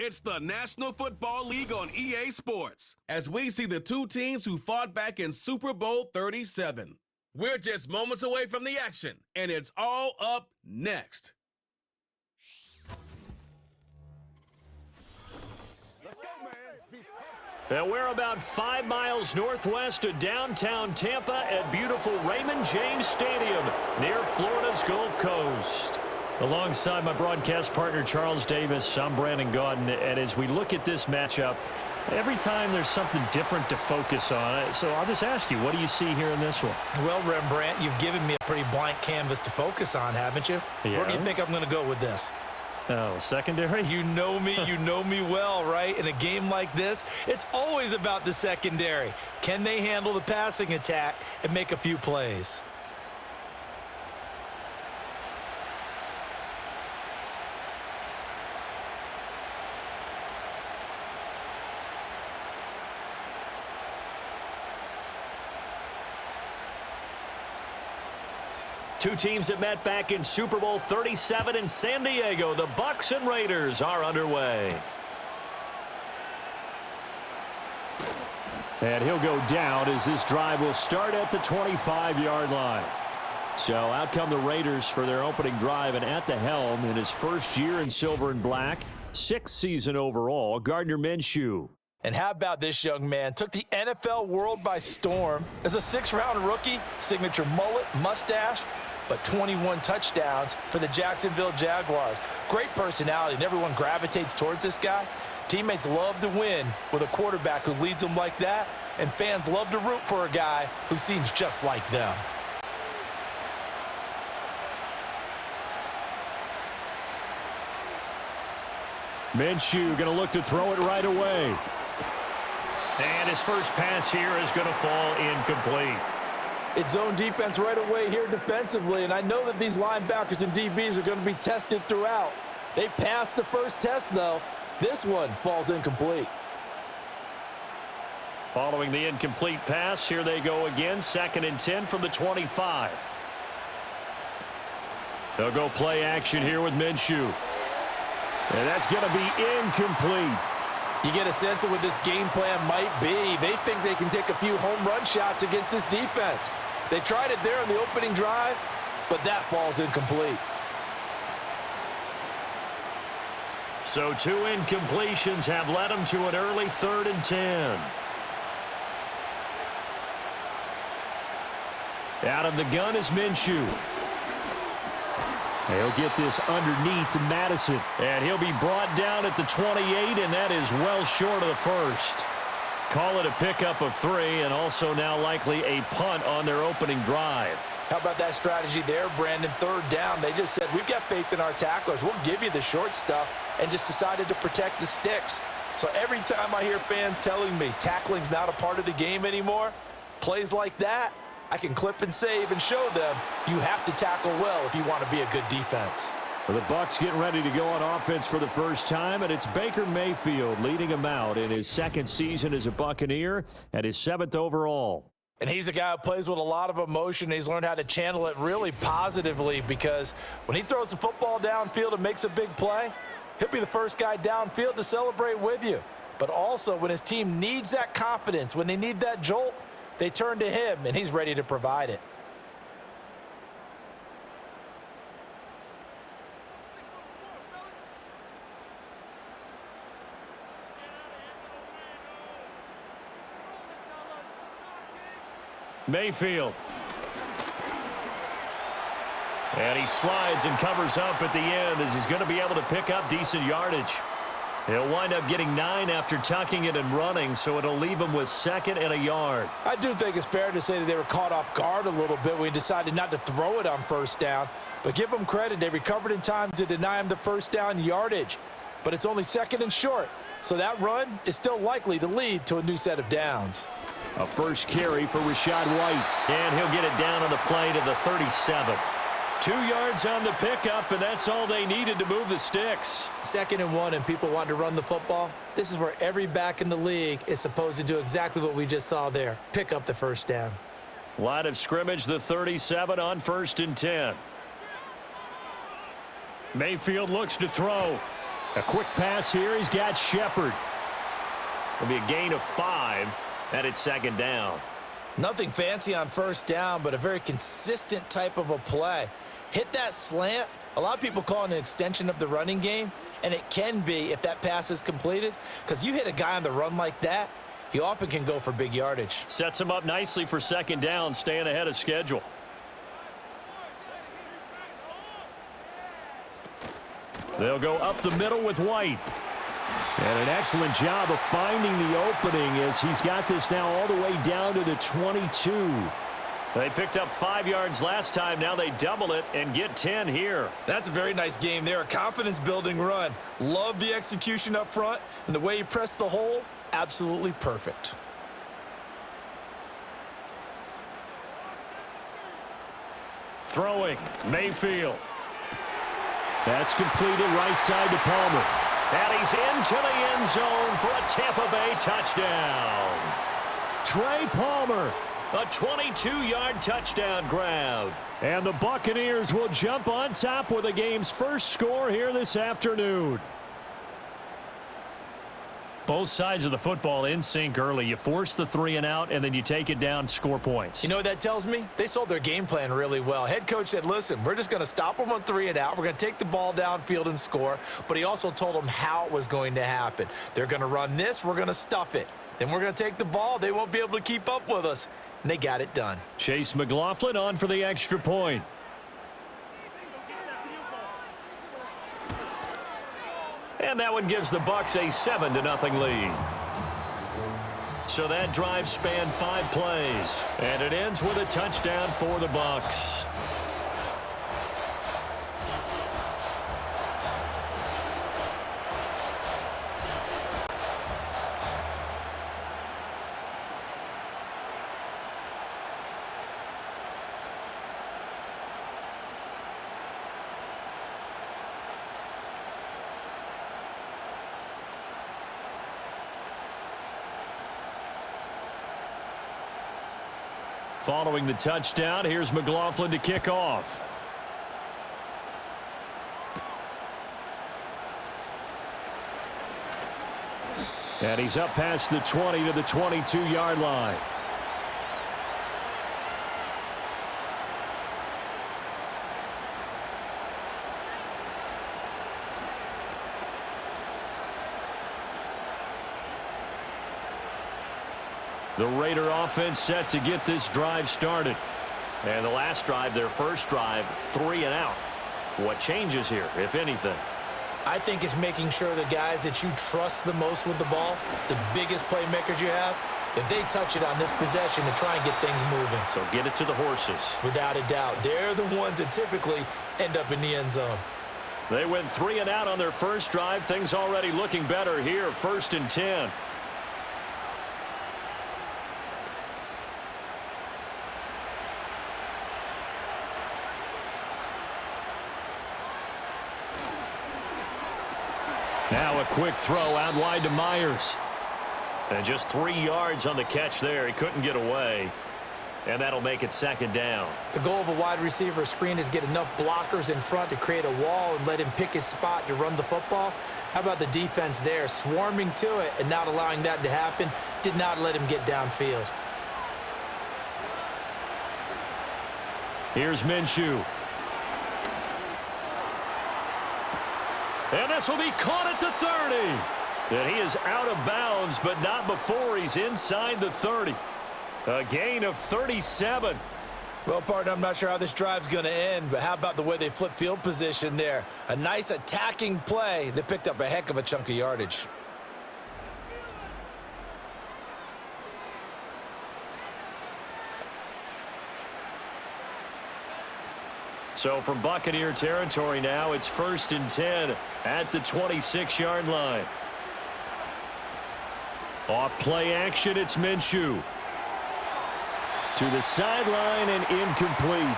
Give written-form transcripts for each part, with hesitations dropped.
It's the National Football League on EA Sports, as we see the two teams who fought back in Super Bowl 37. We're just moments away from the action, and it's all up next. Let's go, man. And we're about 5 miles northwest of downtown Tampa at beautiful Raymond James Stadium near Florida's Gulf Coast. Alongside my broadcast partner, Charles Davis, I'm Brandon Gaudin. And as we look at this matchup, every time there's something different to focus on. So I'll just ask you, what do you see here in this one? Well, Rembrandt, you've given me a pretty blank canvas to focus on, haven't you? Yeah. Where do you think I'm going to go with this? Oh, secondary? You know me well, right? In a game like this, it's always about the secondary. Can they handle the passing attack and make a few plays? Two teams that met back in Super Bowl 37 in San Diego. The Bucs and Raiders are underway. And he'll go down as this drive will start at the 25-yard line. So out come the Raiders for their opening drive, and at the helm in his first year in silver and black, 6th season overall, Gardner Minshew. And how about this young man? Took the NFL world by storm as a 6th-round rookie, signature mullet, mustache, but 21 touchdowns for the Jacksonville Jaguars. Great personality, and everyone gravitates towards this guy. Teammates love to win with a quarterback who leads them like that, and fans love to root for a guy who seems just like them. Minshew going to look to throw it right away. And his first pass here is going to fall incomplete. It's zone defense right away here defensively, and I know that these linebackers and DBs are going to be tested throughout. They passed the first test, though. This one falls incomplete. Following the incomplete pass, here they go again, 2nd and 10 from the 25. They'll go play action here with Minshew. And that's going to be incomplete. You get a sense of what this game plan might be. They think they can take a few home run shots against this defense. They tried it there on the opening drive, but that falls incomplete. So 2 incompletions have led them to an early 3rd and 10. Out of the gun is Minshew. He'll get this underneath to Madison. And he'll be brought down at the 28, and that is well short of the first. Call it a pickup of 3, and also now likely a punt on their opening drive. How about that strategy there, Brandon? 3rd down. They just said, we've got faith in our tacklers. We'll give you the short stuff, and just decided to protect the sticks. So every time I hear fans telling me tackling's not a part of the game anymore, plays like that, I can clip and save and show them you have to tackle well if you want to be a good defense. Well, the Bucs getting ready to go on offense for the first time, and it's Baker Mayfield leading him out in his 2nd season as a Buccaneer and his 7th overall. And he's a guy who plays with a lot of emotion. He's learned how to channel it really positively, because when he throws the football downfield and makes a big play, he'll be the first guy downfield to celebrate with you. But also when his team needs that confidence, when they need that jolt, they turn to him, and he's ready to provide it. Mayfield. And he slides and covers up at the end as he's going to be able to pick up decent yardage. He'll wind up getting 9 after tucking it and running, so it'll leave him with 2nd and a yard. I do think it's fair to say that they were caught off guard a little bit when he decided not to throw it on 1st down. But give them credit. They recovered in time to deny him the 1st down yardage. But it's only 2nd and short, so that run is still likely to lead to a new set of downs. A first carry for Rachaad White. And he'll get it down on the play to the 37. 2 yards on the pickup, and that's all they needed to move the sticks. 2nd and 1, and people want to run the football. This is where every back in the league is supposed to do exactly what we just saw there. Pick up the 1st down. Line of scrimmage, the 37 on 1st and 10. Mayfield looks to throw. A quick pass here. He's got Shepard. It'll be a gain of 5, and it's second down. Nothing fancy on first down, but a very consistent type of a play. Hit that slant. A lot of people call it an extension of the running game, and it can be if that pass is completed, because you hit a guy on the run like that, he often can go for big yardage. Sets him up nicely for second down, staying ahead of schedule. They'll go up the middle with White. And an excellent job of finding the opening as he's got this now all the way down to the 22. They picked up 5 yards last time. Now they double it and get 10 here. That's a very nice game there. A confidence-building run. Love the execution up front, and the way he pressed the hole, absolutely perfect. Throwing, Mayfield. That's completed right side to Palmer. And he's into the end zone for a Tampa Bay touchdown. Trey Palmer, a 22-yard touchdown grab. And the Buccaneers will jump on top with the game's first score here this afternoon. Both sides of the football in sync early. You force the 3 and out, and then you take it down, score points. You know what that tells me? They sold their game plan really well. Head coach said, listen, we're just going to stop them on 3 and out. We're going to take the ball downfield and score. But he also told them how it was going to happen. They're going to run this. We're going to stuff it. Then we're going to take the ball. They won't be able to keep up with us. And they got it done. Chase McLaughlin on for the extra point. And that one gives the Bucs a 7-0 lead. So that drive spanned 5 plays. And it ends with a touchdown for the Bucs. Following the touchdown, here's McLaughlin to kick off. And he's up past the 20 to the 22-yard line. The Raider offense set to get this drive started. And the last drive, their first drive, 3 and out. What changes here, if anything? I think it's making sure the guys that you trust the most with the ball, the biggest playmakers you have, that they touch it on this possession to try and get things moving. So get it to the horses. Without a doubt. They're the ones that typically end up in the end zone. They went 3 and out on their first drive. Things already looking better here, 1st and 10. Now a quick throw out wide to Myers. And just 3 yards on the catch there. He couldn't get away. And that'll make it second down. The goal of a wide receiver screen is get enough blockers in front to create a wall and let him pick his spot to run the football. How about the defense there? Swarming to it and not allowing that to happen. Did not let him get downfield. Here's Minshew. And this will be caught at the 30. And he is out of bounds, but not before he's inside the 30. A gain of 37. Well, partner, I'm not sure how this drive's going to end, but how about the way they flip field position there? A nice attacking play that picked up a heck of a chunk of yardage. So from Buccaneer territory now, it's 1st and 10 at the 26-yard line. Off play action, it's Minshew. To the sideline and incomplete.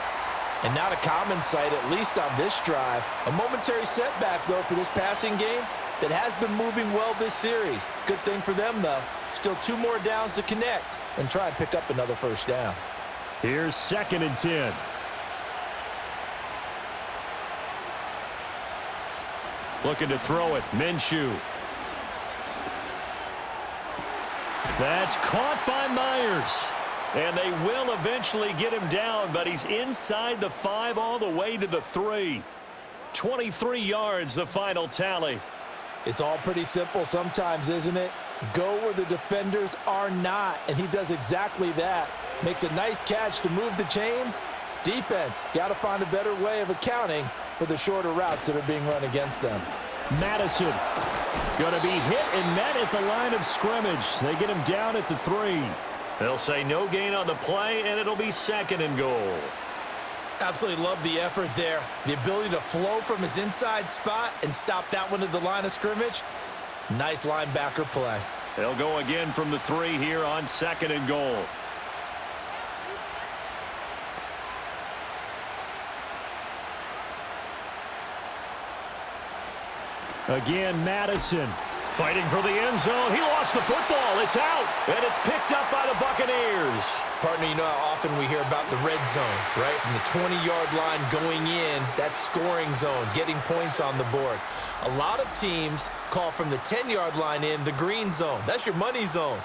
And not a common sight, at least on this drive. A momentary setback, though, for this passing game that has been moving well this series. Good thing for them, though. Still 2 more downs to connect and try and pick up another first down. Here's 2nd and 10. Looking to throw it. Minshew. That's caught by Myers. And they will eventually get him down, but he's inside the 5 all the way to the 3. 23 yards, the final tally. It's all pretty simple sometimes, isn't it? Go where the defenders are not, and he does exactly that. Makes a nice catch to move the chains. Defense, got to find a better way of accounting for the shorter routes that are being run against them. Madison going to be hit and met at the line of scrimmage. They get him down at the 3. They'll say no gain on the play, and it'll be 2nd and goal. Absolutely love the effort there. The ability to flow from his inside spot and stop that one at the line of scrimmage. Nice linebacker play. They'll go again from the 3 here on 2nd and goal. Again, Madison fighting for the end zone. He lost the football. It's out, and it's picked up by the Buccaneers. Partner, you know how often we hear about the red zone, right? From the 20-yard line going in, that scoring zone, getting points on the board. A lot of teams call from the 10-yard line in the green zone. That's your money zone.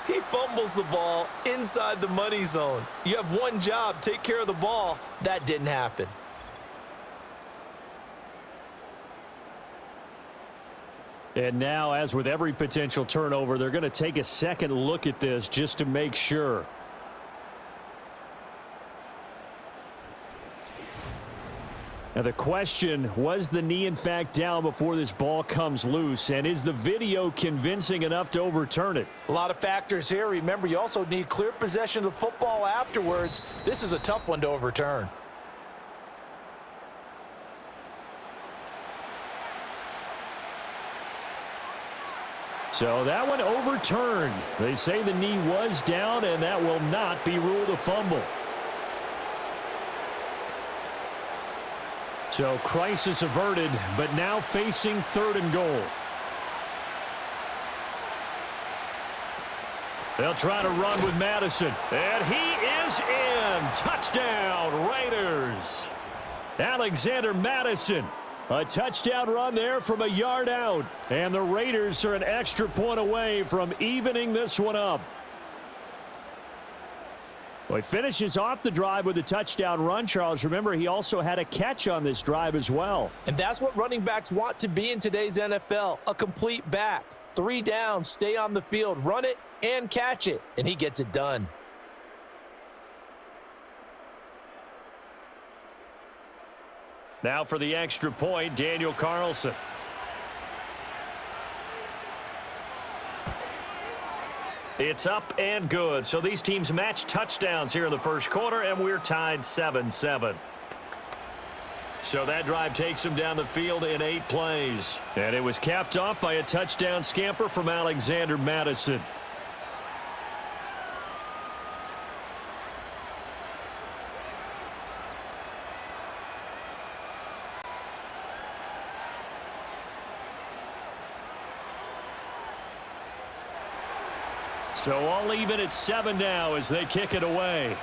He fumbles the ball inside the money zone. You have one job, take care of the ball. That didn't happen. And now, as with every potential turnover, they're going to take a second look at this just to make sure. Now the question, was the knee in fact down before this ball comes loose? And is the video convincing enough to overturn it? A lot of factors here. Remember, you also need clear possession of the football afterwards. This is a tough one to overturn. So that one overturned. They say the knee was down, and that will not be ruled a fumble. So crisis averted, but now facing 3rd and goal. They'll try to run with Madison, and he is in. Touchdown, Raiders. Alexander Madison. A touchdown run there from a yard out. And the Raiders are an extra point away from evening this one up. Well, he finishes off the drive with a touchdown run, Charles. Remember, he also had a catch on this drive as well. And that's what running backs want to be in today's NFL, a complete back. 3 downs, stay on the field, run it, and catch it. And he gets it done. Now for the extra point, Daniel Carlson. It's up and good. So these teams match touchdowns here in the first quarter, and we're tied 7-7. So that drive takes him down the field in 8 plays. And it was capped off by a touchdown scamper from Alexander Madison. So all even at 7 now as they kick it away.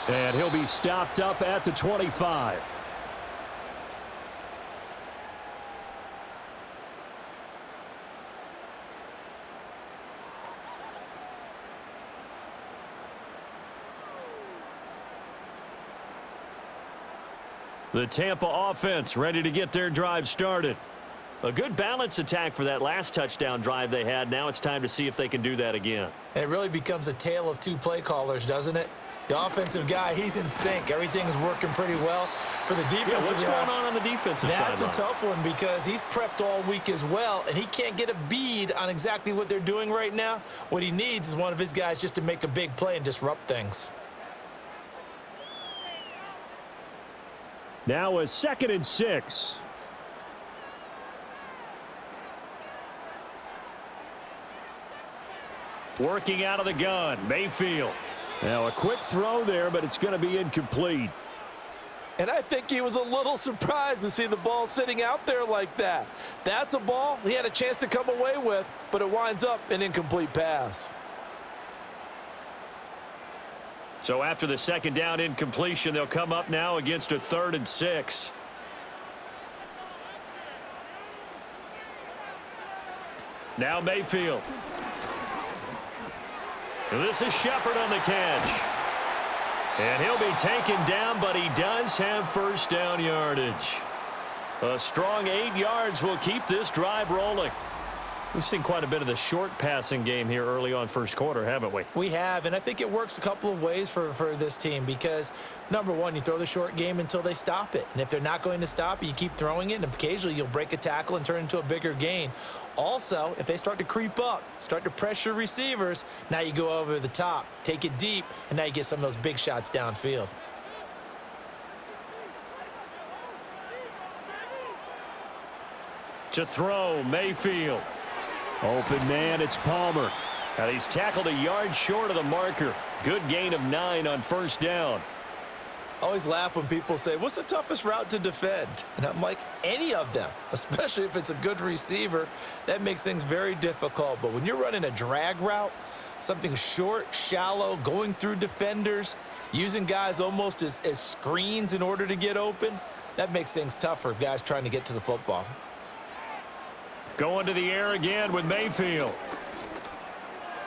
And he'll be stopped up at the 25. The Tampa offense ready to get their drive started. A good balance attack for that last touchdown drive they had. Now it's time to see if they can do that again. And it really becomes a tale of 2 play callers, doesn't it? The offensive guy, he's in sync. Everything's working pretty well. For the defensive what's going on the defensive side? That's a tough one because he's prepped all week as well, and he can't get a bead on exactly what they're doing right now. What he needs is one of his guys just to make a big play and disrupt things. Now a 2nd and 6. Working out of the gun, Mayfield. Now a quick throw there, but it's going to be incomplete. And I think he was a little surprised to see the ball sitting out there like that. That's a ball he had a chance to come away with, but it winds up an incomplete pass. So after the second down incompletion, they'll come up now against a 3rd and 6. Now Mayfield. This is Shepard on the catch. And he'll be taken down, but he does have first down yardage. A strong 8 yards will keep this drive rolling. We've seen quite a bit of the short passing game here early on first quarter, haven't we? We have, and I think it works a couple of ways for this team because, number one, you throw the short game until they stop it. And if they're not going to stop it, you keep throwing it, and occasionally you'll break a tackle and turn into a bigger gain. Also, if they start to creep up, start to pressure receivers, now you go over the top, take it deep, and now you get some of those big shots downfield. To throw, Mayfield. Open man, it's Palmer. And he's tackled a yard short of the marker. Good gain of 9 on first down. I always laugh when people say, what's the toughest route to defend? And I'm like, any of them, especially if it's a good receiver. That makes things very difficult. But when you're running a drag route, something short, shallow, going through defenders, using guys almost as screens in order to get open, that makes things tough for guys trying to get to the football. Going to the air again with Mayfield.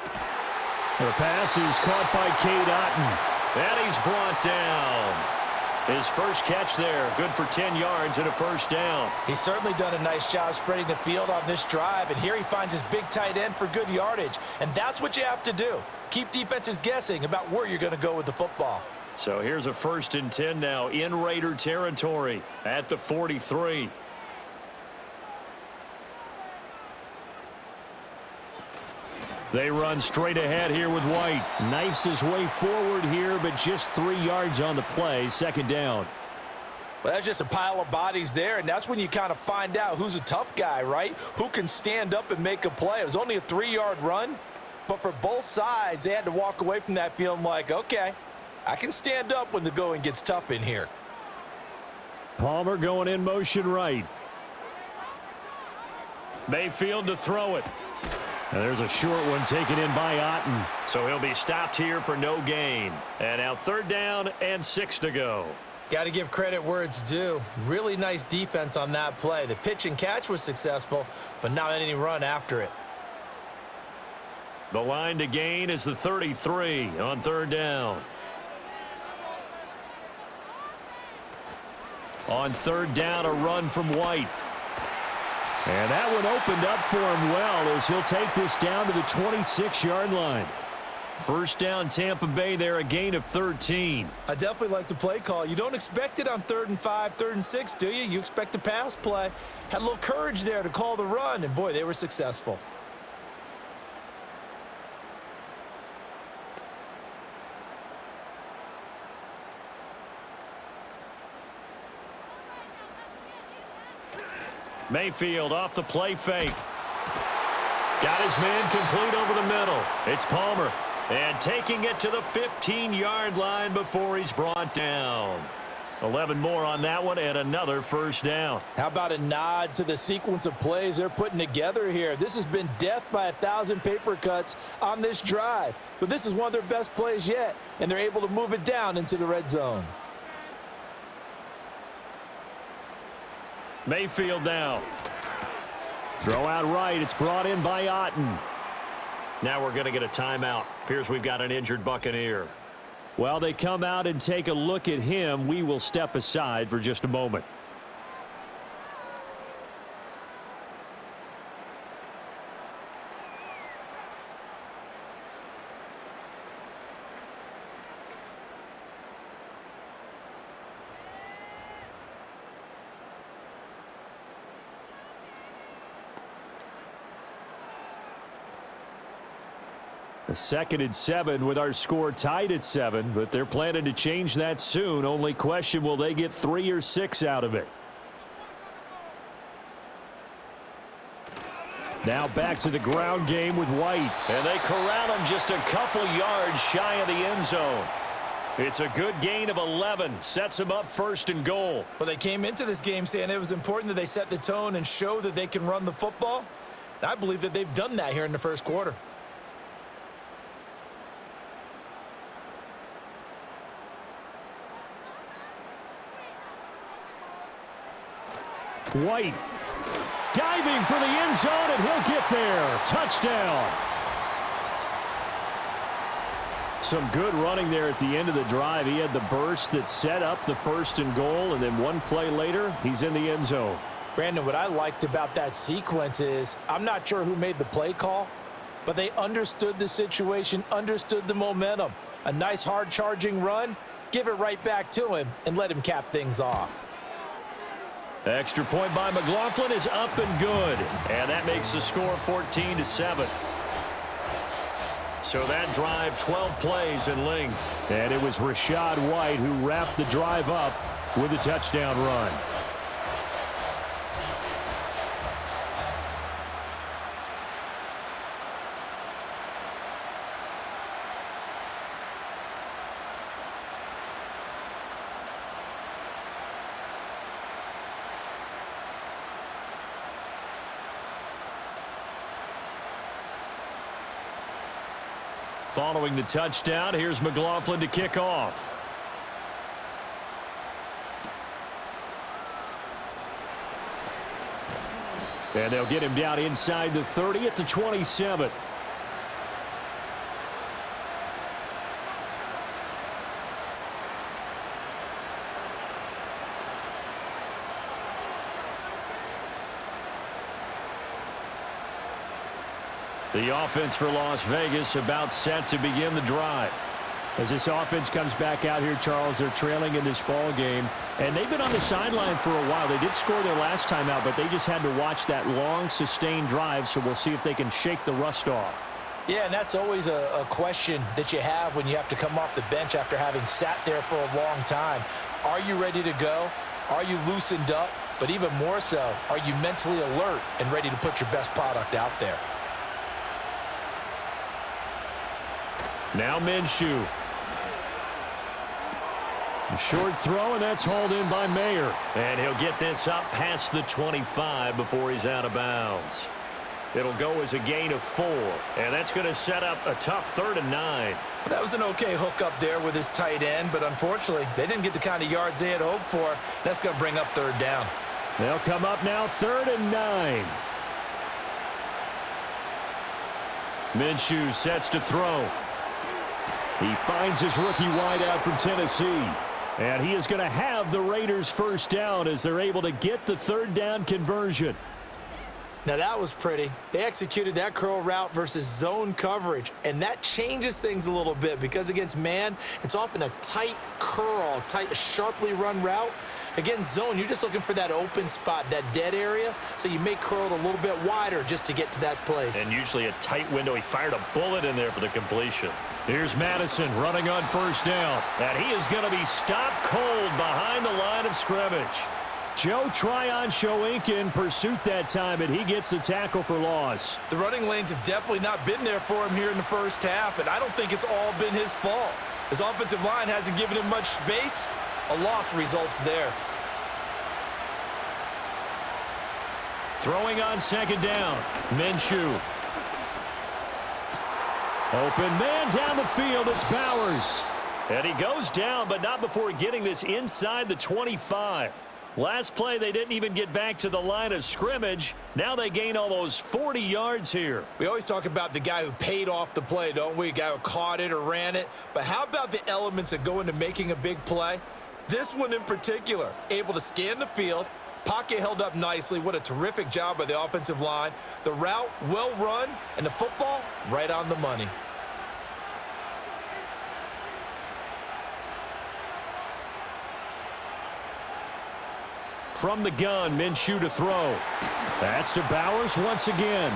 The pass is caught by Cade Otton. And he's brought down. His first catch there, good for 10 yards and a first down. He's certainly done a nice job spreading the field on this drive, and here he finds his big tight end for good yardage. And that's what you have to do. Keep defenses guessing about where you're going to go with the football. So here's a 1st and 10 now in Raider territory at the 43. They run straight ahead here with White. Knifes his way forward here, but just 3 yards on the play. Second down. Well, that's just a pile of bodies there, and that's when you kind of find out who's a tough guy, right? Who can stand up and make a play. It was only a 3-yard run, but for both sides, they had to walk away from that feeling like, okay, I can stand up when the going gets tough in here. Palmer going in motion right. Mayfield to throw it. And there's a short one taken in by Otton. So he'll be stopped here for no gain. And now 3rd down and 6 to go. Got to give credit where it's due. Really nice defense on that play. The pitch and catch was successful, but not any run after it. The line to gain is the 33 on 3rd down. On 3rd down, a run from White. And that one opened up for him well as he'll take this down to the 26-yard line. First down, Tampa Bay there, a gain of 13. I definitely like the play call. You don't expect it on 3rd and 5, 3rd and 6, do you? You expect a pass play. Had a little courage there to call the run, and boy, they were successful. Mayfield off the play fake. Got his man complete over the middle. It's Palmer. And taking it to the 15-yard line before he's brought down. 11 more on that one and another first down. How about a nod to the sequence of plays they're putting together here? This has been death by 1,000 paper cuts on this drive. But this is one of their best plays yet, and they're able to move it down into the red zone. Mayfield now. Throw out right. It's brought in by Otton. Now we're going to get a timeout. Appears we've got an injured Buccaneer. While they come out and take a look at him, we will step aside for just a moment. A 2nd and 7 with our score tied at 7, but they're planning to change that soon. Only question, will they get 3 or 6 out of it? Now back to the ground game with White. And they corral him just a couple yards shy of the end zone. It's a good gain of 11. Sets him up 1st and goal. Well, they came into this game saying it was important that they set the tone and show that they can run the football. And I believe that they've done that here in the first quarter. White diving for the end zone, and he'll get there. Touchdown. Some good running there at the end of the drive. He had the burst that set up the 1st and goal, and then one play later, he's in the end zone. Brandon, what I liked about that sequence is I'm not sure who made the play call, but they understood the situation, understood the momentum. A nice hard-charging run, give it right back to him, and let him cap things off. Extra point by McLaughlin is up and good. And that makes the score 14-7. So that drive, 12 plays in length. And it was Rachaad White who wrapped the drive up with a touchdown run. Following the touchdown, here's McLaughlin to kick off. And they'll get him down inside the 30 at the 27. The offense for Las Vegas about set to begin the drive. As this offense comes back out here, Charles, they're trailing in this ball game, and they've been on the sideline for a while. They did score their last time out, but they just had to watch that long, sustained drive, so we'll see if they can shake the rust off. Yeah, and that's always a question that you have when you have to come off the bench after having sat there for a long time. Are you ready to go? Are you loosened up? But even more so, are you mentally alert and ready to put your best product out there? Now Minshew. A short throw, and that's hauled in by Mayer. And he'll get this up past the 25 before he's out of bounds. It'll go as a gain of 4, and that's going to set up a tough 3rd and 9. That was an okay hook up there with his tight end, but unfortunately, they didn't get the kind of yards they had hoped for. That's going to bring up 3rd down. They'll come up now 3rd and 9. Minshew sets to throw. He finds his rookie wideout from Tennessee. And he is going to have the Raiders first down as they're able to get the 3rd down conversion. Now that was pretty. They executed that curl route versus zone coverage, and that changes things a little bit because against man, it's often a tight curl, tight, sharply run route. Against zone, you're just looking for that open spot, that dead area, so you may curl it a little bit wider just to get to that place. And usually a tight window. He fired a bullet in there for the completion. Here's Madison running on 1st down, and he is going to be stopped cold behind the line of scrimmage. Joe Tryon-Shoyinka in pursuit that time, and he gets the tackle for loss. The running lanes have definitely not been there for him here in the first half, and I don't think it's all been his fault. His offensive line hasn't given him much space. A loss results there. Throwing on 2nd down, Minshew. Open man down the field, it's Bowers. And he goes down, but not before getting this inside the 25. Last play, they didn't even get back to the line of scrimmage. Now they gain almost 40 yards here. We always talk about the guy who paid off the play, don't we? A guy who caught it or ran it. But how about the elements that go into making a big play? This one in particular, able to scan the field, pocket held up nicely. What a terrific job by the offensive line. The route, well run, and the football, right on the money. From the gun, Minshew to throw. That's to Bowers once again.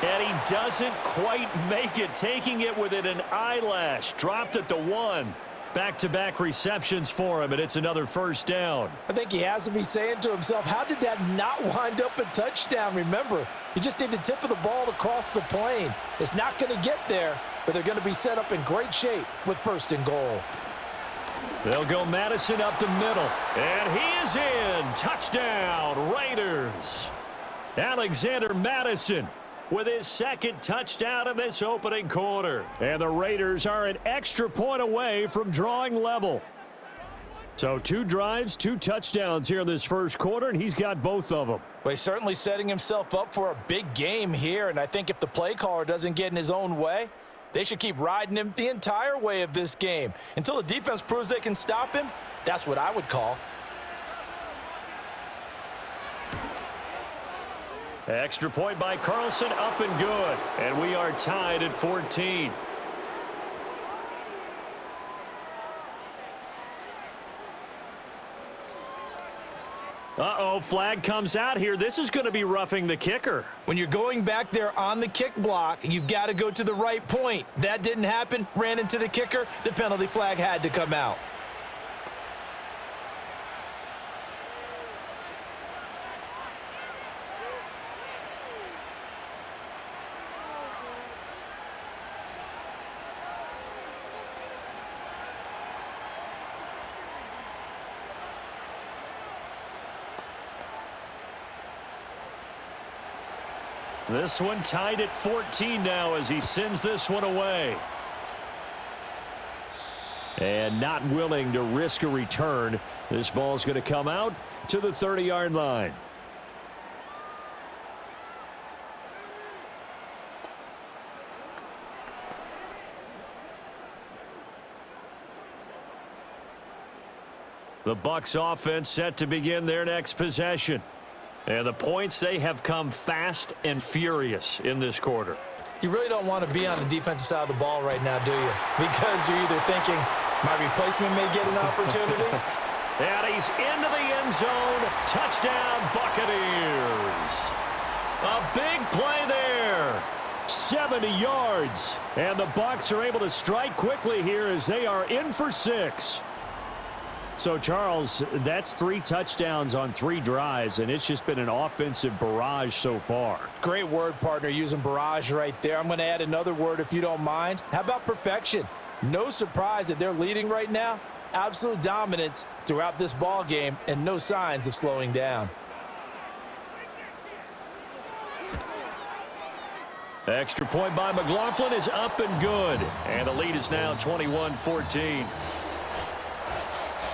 And he doesn't quite make it, taking it within an eyelash. Dropped at the 1. Back-to-back receptions for him, and it's another 1st down. I think he has to be saying to himself, how did that not wind up a touchdown? Remember, you just need the tip of the ball to cross the plane. It's not going to get there, but they're going to be set up in great shape with 1st and goal. They'll go Madison up the middle, and he is in. Touchdown, Raiders. Alexander Madison with his 2nd touchdown of this opening quarter. And the Raiders are an extra point away from drawing level. So 2 drives, 2 touchdowns here in this first quarter, and he's got both of them. Well, he's certainly setting himself up for a big game here, and I think if the play caller doesn't get in his own way, they should keep riding him the entire way of this game. Until the defense proves they can stop him, that's what I would call. Extra point by Carlson, up and good. And we are tied at 14. Uh-oh, flag comes out here. This is going to be roughing the kicker. When you're going back there on the kick block, you've got to go to the right point. That didn't happen, ran into the kicker. The penalty flag had to come out. This one tied at 14 now as he sends this one away. And not willing to risk a return. This ball is going to come out to the 30-yard line. The Bucs offense set to begin their next possession. And the points, they have come fast and furious in this quarter. You really don't want to be on the defensive side of the ball right now, do you? Because you're either thinking, my replacement may get an opportunity. And he's into the end zone. Touchdown, Buccaneers. A big play there. 70 yards. And the Bucs are able to strike quickly here as they are in for 6. So, Charles, that's 3 touchdowns on 3 drives, and it's just been an offensive barrage so far. Great word, partner, using barrage right there. I'm going to add another word if you don't mind. How about perfection? No surprise that they're leading right now. Absolute dominance throughout this ball game and no signs of slowing down. Extra point by McLaughlin is up and good. And the lead is now 21-14.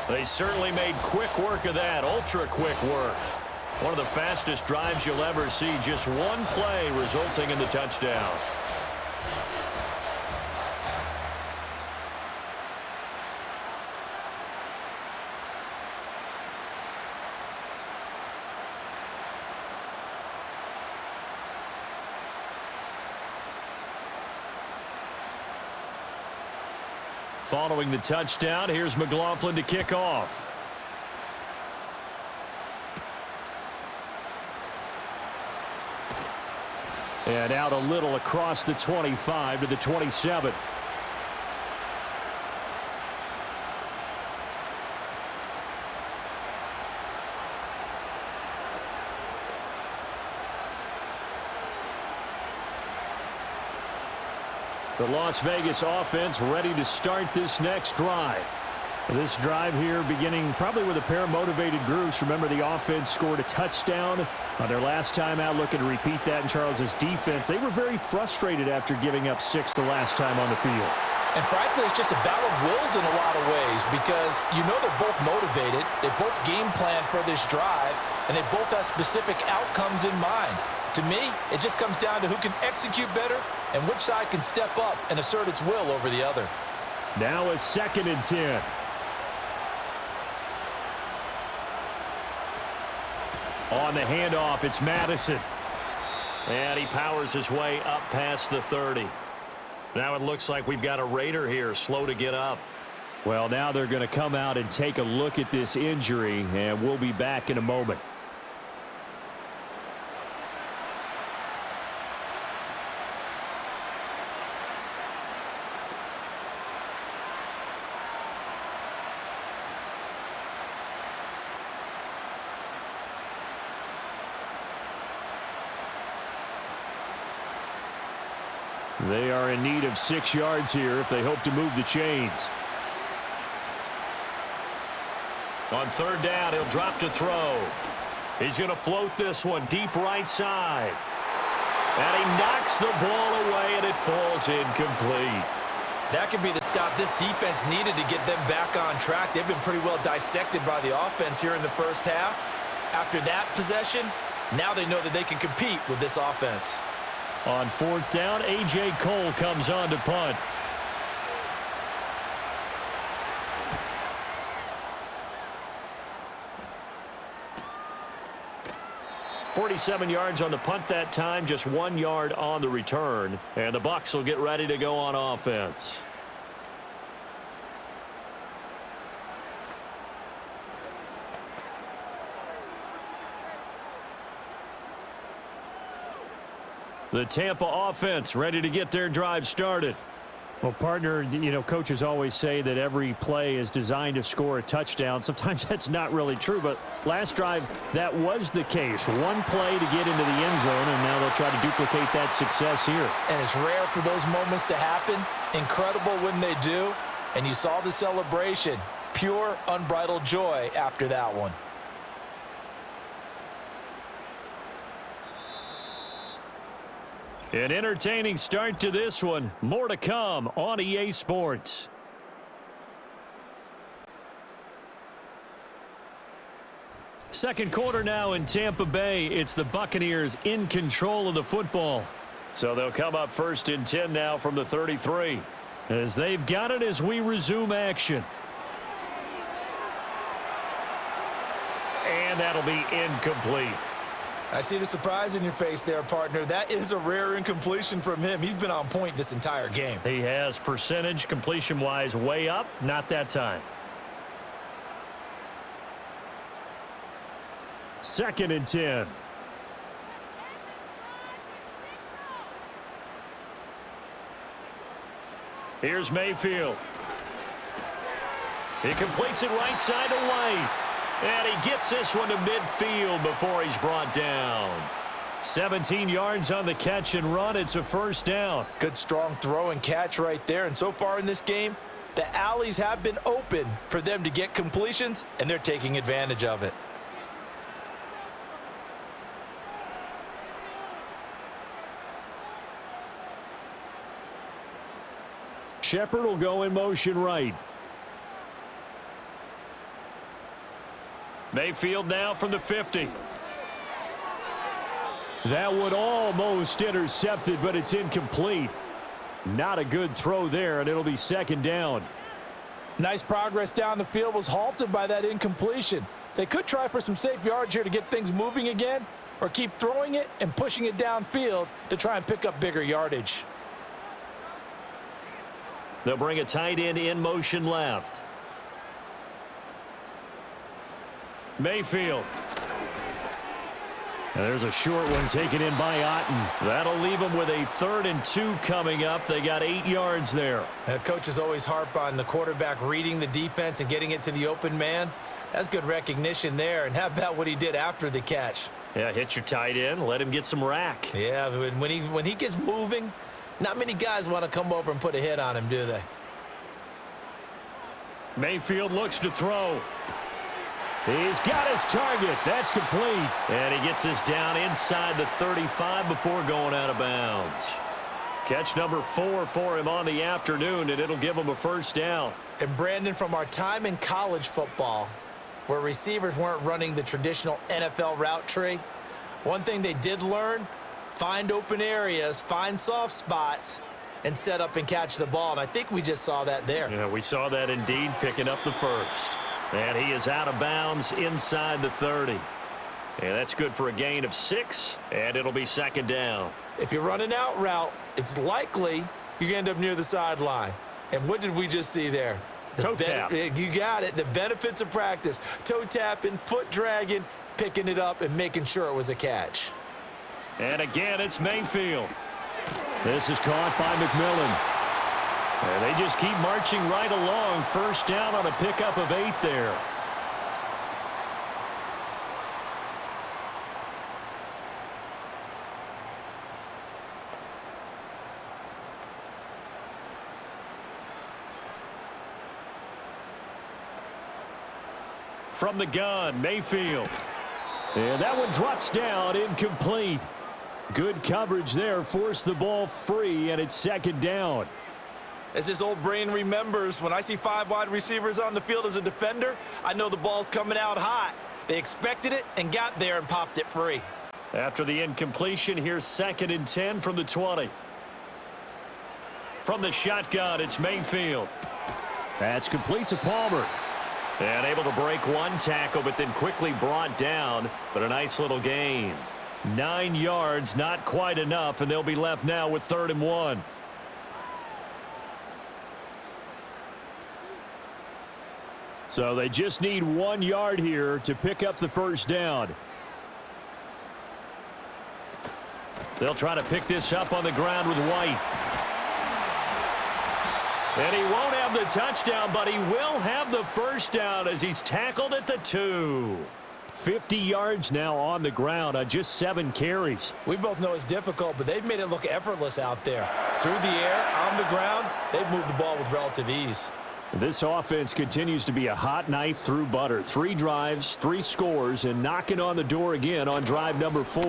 They certainly made quick work of that, ultra-quick work. One of the fastest drives you'll ever see, just one play resulting in the touchdown. Following the touchdown, here's McLaughlin to kick off. And out a little across the 25 to the 27. The Las Vegas offense ready to start this next drive. This drive here beginning probably with a pair of motivated groups. Remember, the offense scored a touchdown on their last time out, looking to repeat that in Charles's defense. They were very frustrated after giving up 6 the last time on the field. And frankly, it's just a battle of wills in a lot of ways because you know they're both motivated. They both game plan for this drive, and they both have specific outcomes in mind. To me, it just comes down to who can execute better and which side can step up and assert its will over the other. Now a 2nd and 10. On the handoff, it's Madison. And he powers his way up past the 30. Now it looks like we've got a Raider here, slow to get up. Well, now they're going to come out and take a look at this injury, and we'll be back in a moment. They are in need of 6 yards here if they hope to move the chains. On 3rd down, he'll drop to throw. He's going to float this one deep right side. And he knocks the ball away, and it falls incomplete. That could be the stop this defense needed to get them back on track. They've been pretty well dissected by the offense here in the first half. After that possession, now they know that they can compete with this offense. On fourth down, A.J. Cole comes on to punt. .47 yards on the punt that time, just 1 yard on the return. And the Bucs will get ready to go on offense. The Tampa offense ready to get their drive started. Well, partner, you know, coaches always say that every play is designed to score a touchdown. Sometimes that's not really true, but last drive, that was the case. One play to get into the end zone, and now they'll try to duplicate that success here. And it's rare for those moments to happen. Incredible when they do. And you saw the celebration. Pure, unbridled joy after that one. An entertaining start to this one. More to come on EA Sports. Second quarter now in Tampa Bay. It's the Buccaneers in control of the football. So they'll come up first and 10 now from the 33. As they've got it as we resume action. And that'll be incomplete. I see the surprise in your face there, partner. That is a rare incompletion from him. He's been on point this entire game. He has percentage completion-wise way up. Not that time. Second and 10. Here's Mayfield. He completes it right side to White. And he gets this one to midfield before he's brought down. 17 yards on the catch and run. It's a first down. Good strong throw and catch right there. And so far in this game, the alleys have been open for them to get completions, and they're taking advantage of it. Shepard will go in motion right. Mayfield now from the 50. That would almost intercepted, but it's incomplete. Not a good throw there, and it'll be second down. Nice progress down the field was halted by that incompletion. They could try for some safe yards here to get things moving again, or keep throwing it and pushing it downfield to try and pick up bigger yardage. They'll bring a tight end in motion left. Mayfield. And there's a short one taken in by Otten. That'll leave them with a 3rd and 2 coming up. They got 8 yards there. Coaches always harp on the quarterback reading the defense and getting it to the open man. That's good recognition there. And how about what he did after the catch? Yeah, hit your tight end. Let him get some rack. Yeah, when he gets moving, not many guys want to come over and put a hit on him, do they? Mayfield looks to throw. He's got his target. That's complete. And he gets this down inside the 35 before going out of bounds. Catch number 4 for him on the afternoon, and it'll give him a first down. And Brandon, from our time in college football, where receivers weren't running the traditional NFL route tree, one thing they did learn, find open areas, find soft spots, and set up and catch the ball. And I think we just saw that there. Yeah, we saw that indeed, picking up the first. And he is out of bounds inside the 30. And that's good for a gain of 6, and it'll be second down. If you're running out route, it's likely you're going to end up near the sideline. And what did we just see there? Toe tap. You got it. The benefits of practice. Toe tapping, foot dragging, picking it up, and making sure it was a catch. And again, it's Mayfield. This is caught by McMillan. And they just keep marching right along. First down on a pickup of 8 there. From the gun, Mayfield. And that one drops down, incomplete. Good coverage there, forced the ball free, and it's second down. As his old brain remembers, when I see 5 wide receivers on the field as a defender, I know the ball's coming out hot. They expected it and got there and popped it free. After the incompletion, here's 2nd and 10 from the 20. From the shotgun, it's Mayfield. That's complete to Palmer. And able to break one tackle, but then quickly brought down. But a nice little gain. 9 yards, not quite enough, and they'll be left now with 3rd and 1. So they just need 1 yard here to pick up the first down. They'll try to pick this up on the ground with White. And he won't have the touchdown, but he will have the first down as he's tackled at the 2. 50 yards now on the ground on just 7 carries. We both know it's difficult, but they've made it look effortless out there. Through the air, on the ground, they've moved the ball with relative ease. This offense continues to be a hot knife through butter. 3 drives, 3 scores, and knocking on the door again on drive number 4.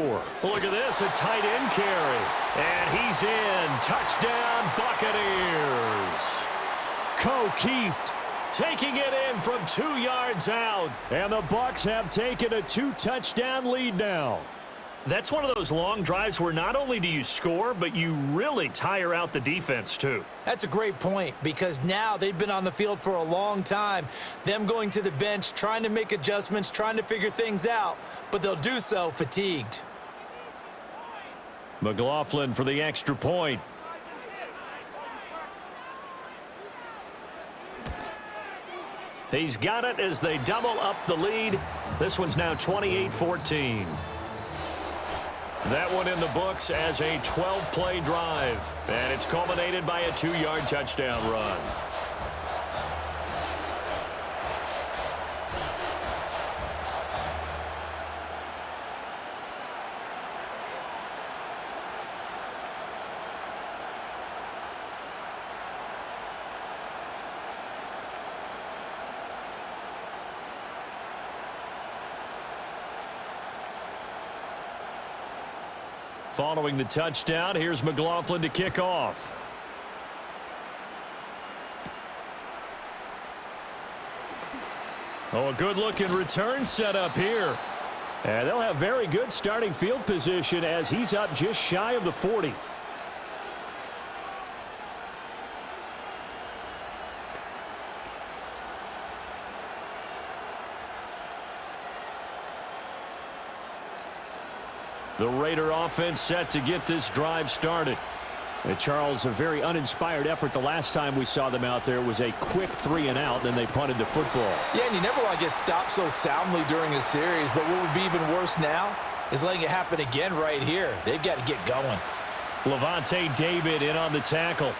Look at this, a tight end carry. And he's in. Touchdown, Buccaneers. Keeft taking it in from 2 yards out. And the Bucs have taken a 2-touchdown lead now. That's one of those long drives where not only do you score, but you really tire out the defense too. That's a great point, because now they've been on the field for a long time. Them going to the bench, trying to make adjustments, trying to figure things out, but they'll do so fatigued. McLaughlin for the extra point. He's got it as they double up the lead. This one's now 28-14. That one in the books as a 12-play drive. And it's culminated by a 2-yard touchdown run. Following the touchdown, here's McLaughlin to kick off. Oh, a good-looking return set up here. And they'll have very good starting field position as he's up just shy of the 40. The Raider offense set to get this drive started. And Charles, a very uninspired effort the last time we saw them out there was a quick 3-and-out, then they punted the football. Yeah, and you never want to get stopped so soundly during a series, but what would be even worse now is letting it happen again right here. They've got to get going. Levante David in on the tackle.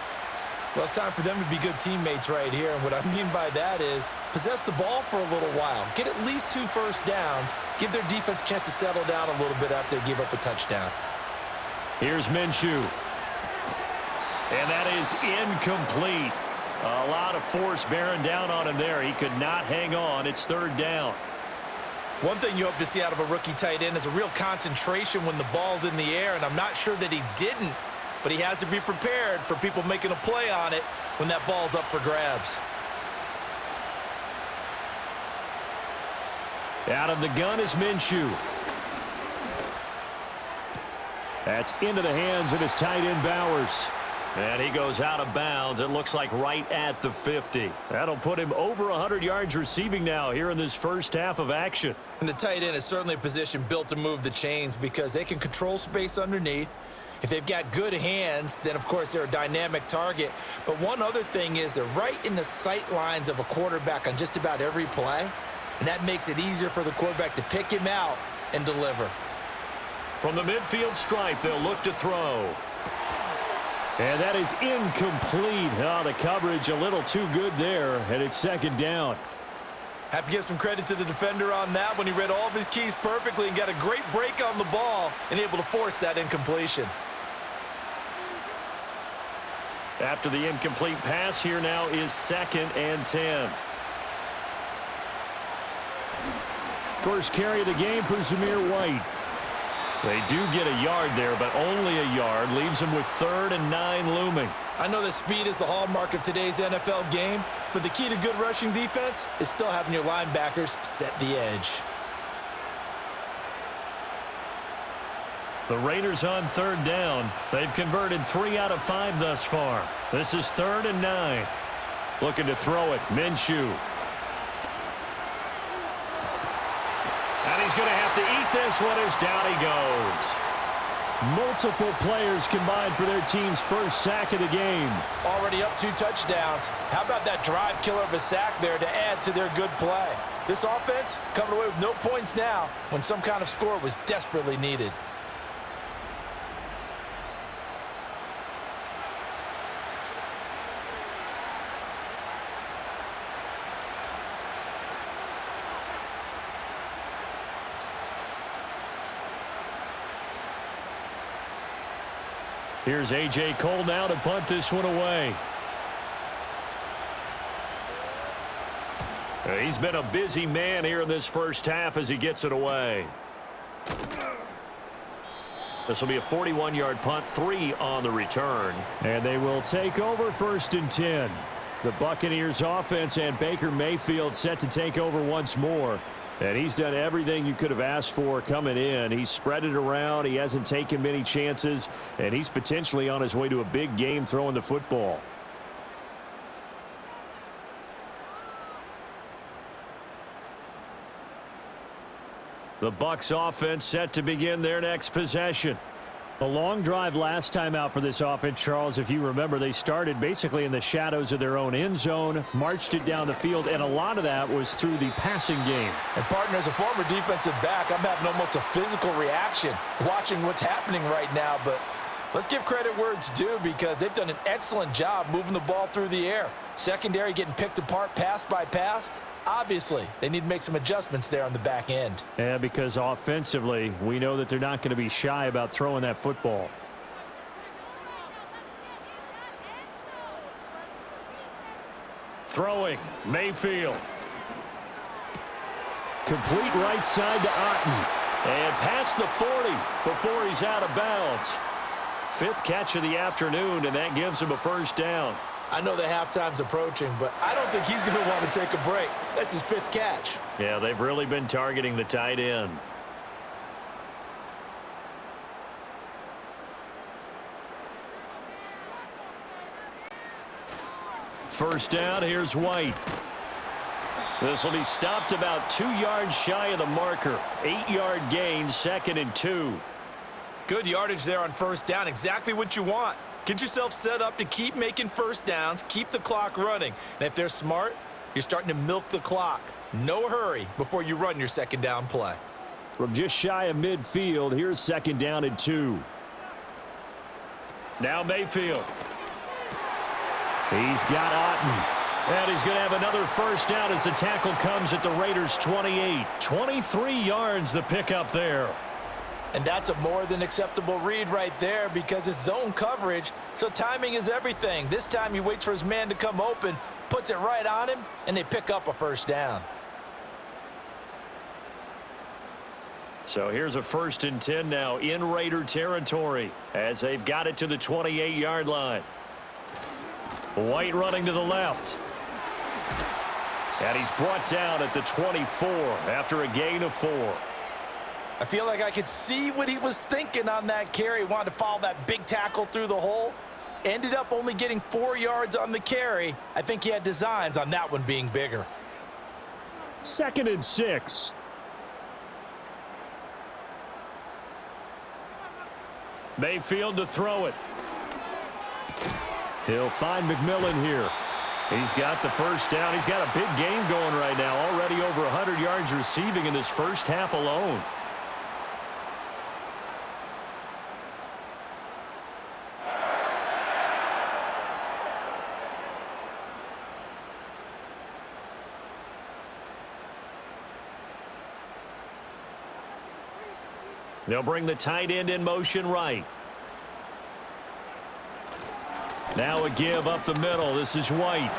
Well, it's time for them to be good teammates right here, and what I mean by that is possess the ball for a little while, get at least 2 first downs, give their defense a chance to settle down a little bit after they give up a touchdown. Here's Minshew. And that is incomplete. A lot of force bearing down on him there. He could not hang on. It's 3rd down. One thing you hope to see out of a rookie tight end is a real concentration when the ball's in the air, and I'm not sure that he didn't, but he has to be prepared for people making a play on it when that ball's up for grabs. Out of the gun is Minshew. That's into the hands of his tight end Bowers. And he goes out of bounds. It looks like right at the 50. That'll put him over 100 yards receiving now here in this first half of action. And the tight end is certainly a position built to move the chains because they can control space underneath. If they've got good hands, then, of course, they're a dynamic target. But one other thing is they're right in the sight lines of a quarterback on just about every play, and that makes it easier for the quarterback to pick him out and deliver. From the midfield stripe, they'll look to throw. And that is incomplete. Oh, the coverage a little too good there, and it's 2nd down. Have to give some credit to the defender on that when he read all of his keys perfectly and got a great break on the ball and able to force that incompletion. After the incomplete pass, here now is 2nd and 10. First carry of the game for Zamir White. They do get a yard there, but only a yard. Leaves them with 3rd and 9 looming. I know that speed is the hallmark of today's NFL game, but the key to good rushing defense is still having your linebackers set the edge. The Raiders on third down. They've converted 3 out of 5 thus far. This is 3rd and 9. Looking to throw it. Minshew. And he's going to have to eat this one as down he goes. Multiple players combined for their team's first sack of the game. Already up 2 touchdowns. How about that drive killer of a sack there to add to their good play? This offense coming away with no points now when some kind of score was desperately needed. Here's A.J. Cole now to punt this one away. He's been a busy man here in this first half as he gets it away. This will be a 41-yard punt, 3 on the return. And they will take over 1st and 10. The Buccaneers offense and Baker Mayfield set to take over once more. And he's done everything you could have asked for coming in. He's spread it around. He hasn't taken many chances. And he's potentially on his way to a big game throwing the football. The Bucs offense set to begin their next possession. A long drive last time out for this offense, Charles. If you remember, they started basically in the shadows of their own end zone, marched it down the field, and a lot of that was through the passing game. And, partner, as a former defensive back, I'm having almost a physical reaction watching what's happening right now. But let's give credit where it's due because they've done an excellent job moving the ball through the air. Secondary getting picked apart pass by pass. Obviously, they need to make some adjustments there on the back end. Yeah, because offensively, we know that they're not going to be shy about throwing that football. Throwing, Mayfield. Complete right side to Otten. And past the 40 before he's out of bounds. 5th catch of the afternoon, and that gives him a first down. I know that halftime's approaching, but I don't think he's going to want to take a break. That's his 5th catch. Yeah, they've really been targeting the tight end. First down, here's White. This will be stopped about 2 yards shy of the marker. 8-yard gain, 2nd and 2. Good yardage there on first down. Exactly what you want. Get yourself set up to keep making first downs, keep the clock running. And if they're smart, you're starting to milk the clock. No hurry before you run your second down play. From just shy of midfield, here's 2nd down and 2. Now Mayfield. He's got Otten. And he's going to have another first down as the tackle comes at the Raiders' 28. 23 yards the pickup there. And that's a more than acceptable read right there because it's zone coverage, so timing is everything. This time he waits for his man to come open, puts it right on him, and they pick up a first down. So here's a 1st and 10 now in Raider territory as they've got it to the 28-yard line. White running to the left. And he's brought down at the 24 after a gain of 4. I feel like I could see what he was thinking on that carry. Wanted to follow that big tackle through the hole. Ended up only getting 4 yards on the carry. I think he had designs on that one being bigger. 2nd and 6. Mayfield to throw it. He'll find McMillan here. He's got the first down. He's got a big game going right now. Already over 100 yards receiving in this first half alone. They'll bring the tight end in motion right. Now a give up the middle. This is White.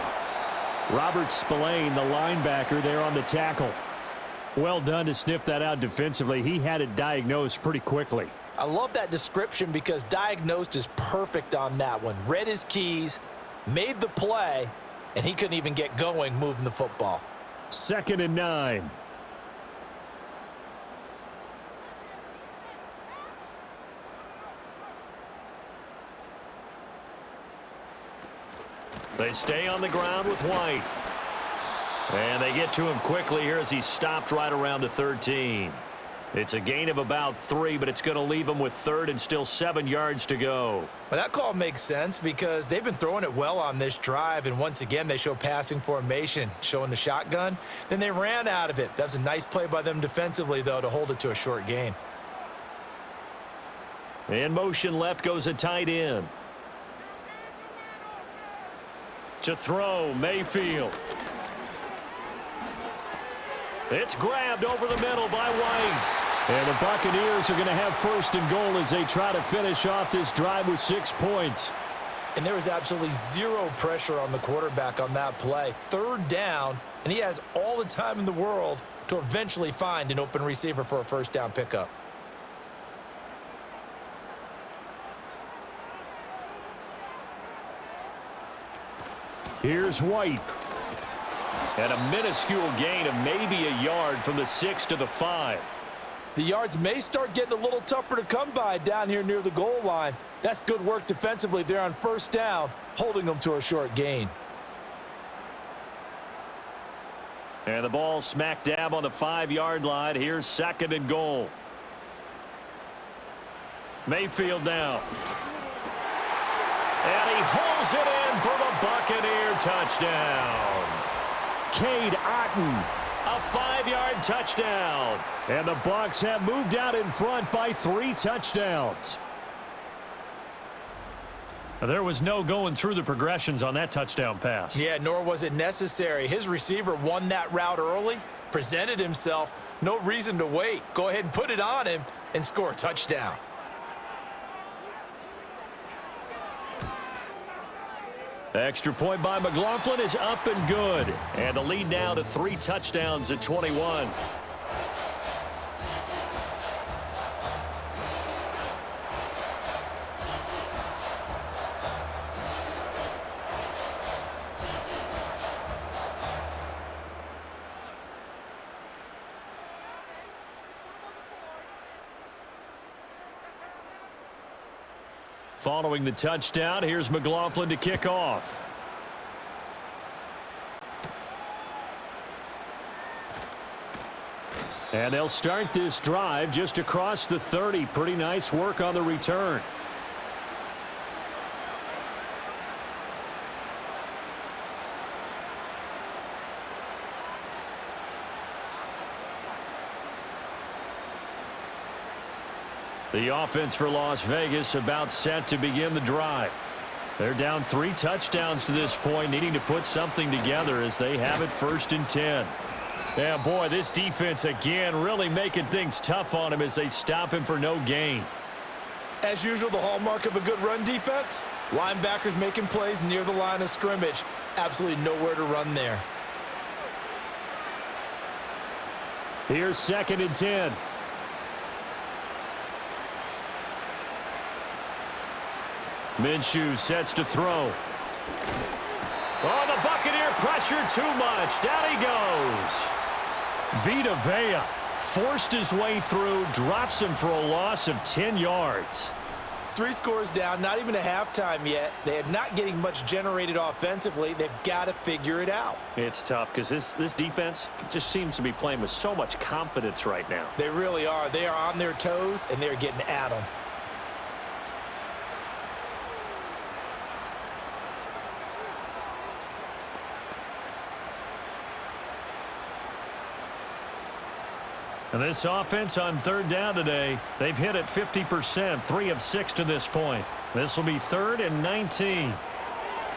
Robert Spillane, the linebacker, there on the tackle. Well done to sniff that out defensively. He had it diagnosed pretty quickly. I love that description because diagnosed is perfect on that one. Read his keys, made the play, and he couldn't even get going moving the football. 2nd and 9. They stay on the ground with White. And they get to him quickly here as he's stopped right around the 13. It's a gain of about 3, but it's going to leave him with 3rd and still 7 yards to go. Well, that call makes sense because they've been throwing it well on this drive, and once again they show passing formation, showing the shotgun. Then they ran out of it. That's a nice play by them defensively, though, to hold it to a short gain. In motion left goes a tight end. To throw, Mayfield. It's grabbed over the middle by White. And the Buccaneers are going to have 1st and goal as they try to finish off this drive with 6 points. And there was absolutely zero pressure on the quarterback on that play. 3rd down, and he has all the time in the world to eventually find an open receiver for a 1st down pickup. Here's White. And a minuscule gain of maybe a yard from the 6 to the 5. The yards may start getting a little tougher to come by down here near the goal line. That's good work defensively there on 1st down, holding them to a short gain. And the ball smack dab on the 5-yard line. Here's 2nd and goal. Mayfield now. And he holds it in for the Buccaneer touchdown. Cade Otton, a 5-yard touchdown. And the Bucs have moved out in front by 3 touchdowns. There was no going through the progressions on that touchdown pass. Yeah, nor was it necessary. His receiver won that route early, presented himself, no reason to wait. Go ahead and put it on him and score a touchdown. Extra point by McLaughlin is up and good. And the lead now to 3 touchdowns at 21. Following the touchdown, here's McLaughlin to kick off. And they'll start this drive just across the 30. Pretty nice work on the return. The offense for Las Vegas about set to begin the drive. They're down 3 touchdowns to this point, needing to put something together as they have it 1st and 10. Yeah, boy, this defense again really making things tough on him as they stop him for no gain. As usual, the hallmark of a good run defense, linebackers making plays near the line of scrimmage. Absolutely nowhere to run there. Here's 2nd and 10. Minshew sets to throw. Oh, the Buccaneer pressure too much. Down he goes. Vita Vea forced his way through, drops him for a loss of 10 yards. 3 scores down, not even a halftime yet. They are not getting much generated offensively. They've got to figure it out. It's tough because this defense just seems to be playing with so much confidence right now. They really are. They are on their toes, and they're getting at them. And this offense on 3rd down today, they've hit it 50%, 3 of 6 to this point. This will be 3rd and 19.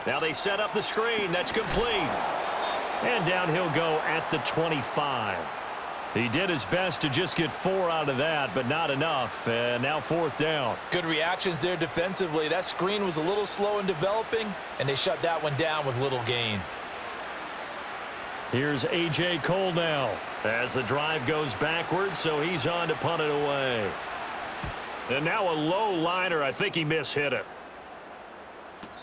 Now they set up the screen. That's complete. And down he'll go at the 25. He did his best to just get 4 out of that, but not enough. And now 4th down. Good reactions there defensively. That screen was a little slow in developing, and they shut that one down with little gain. Here's A.J. Cole now as the drive goes backwards, so he's on to punt it away. And now a low liner. I think he mishit it.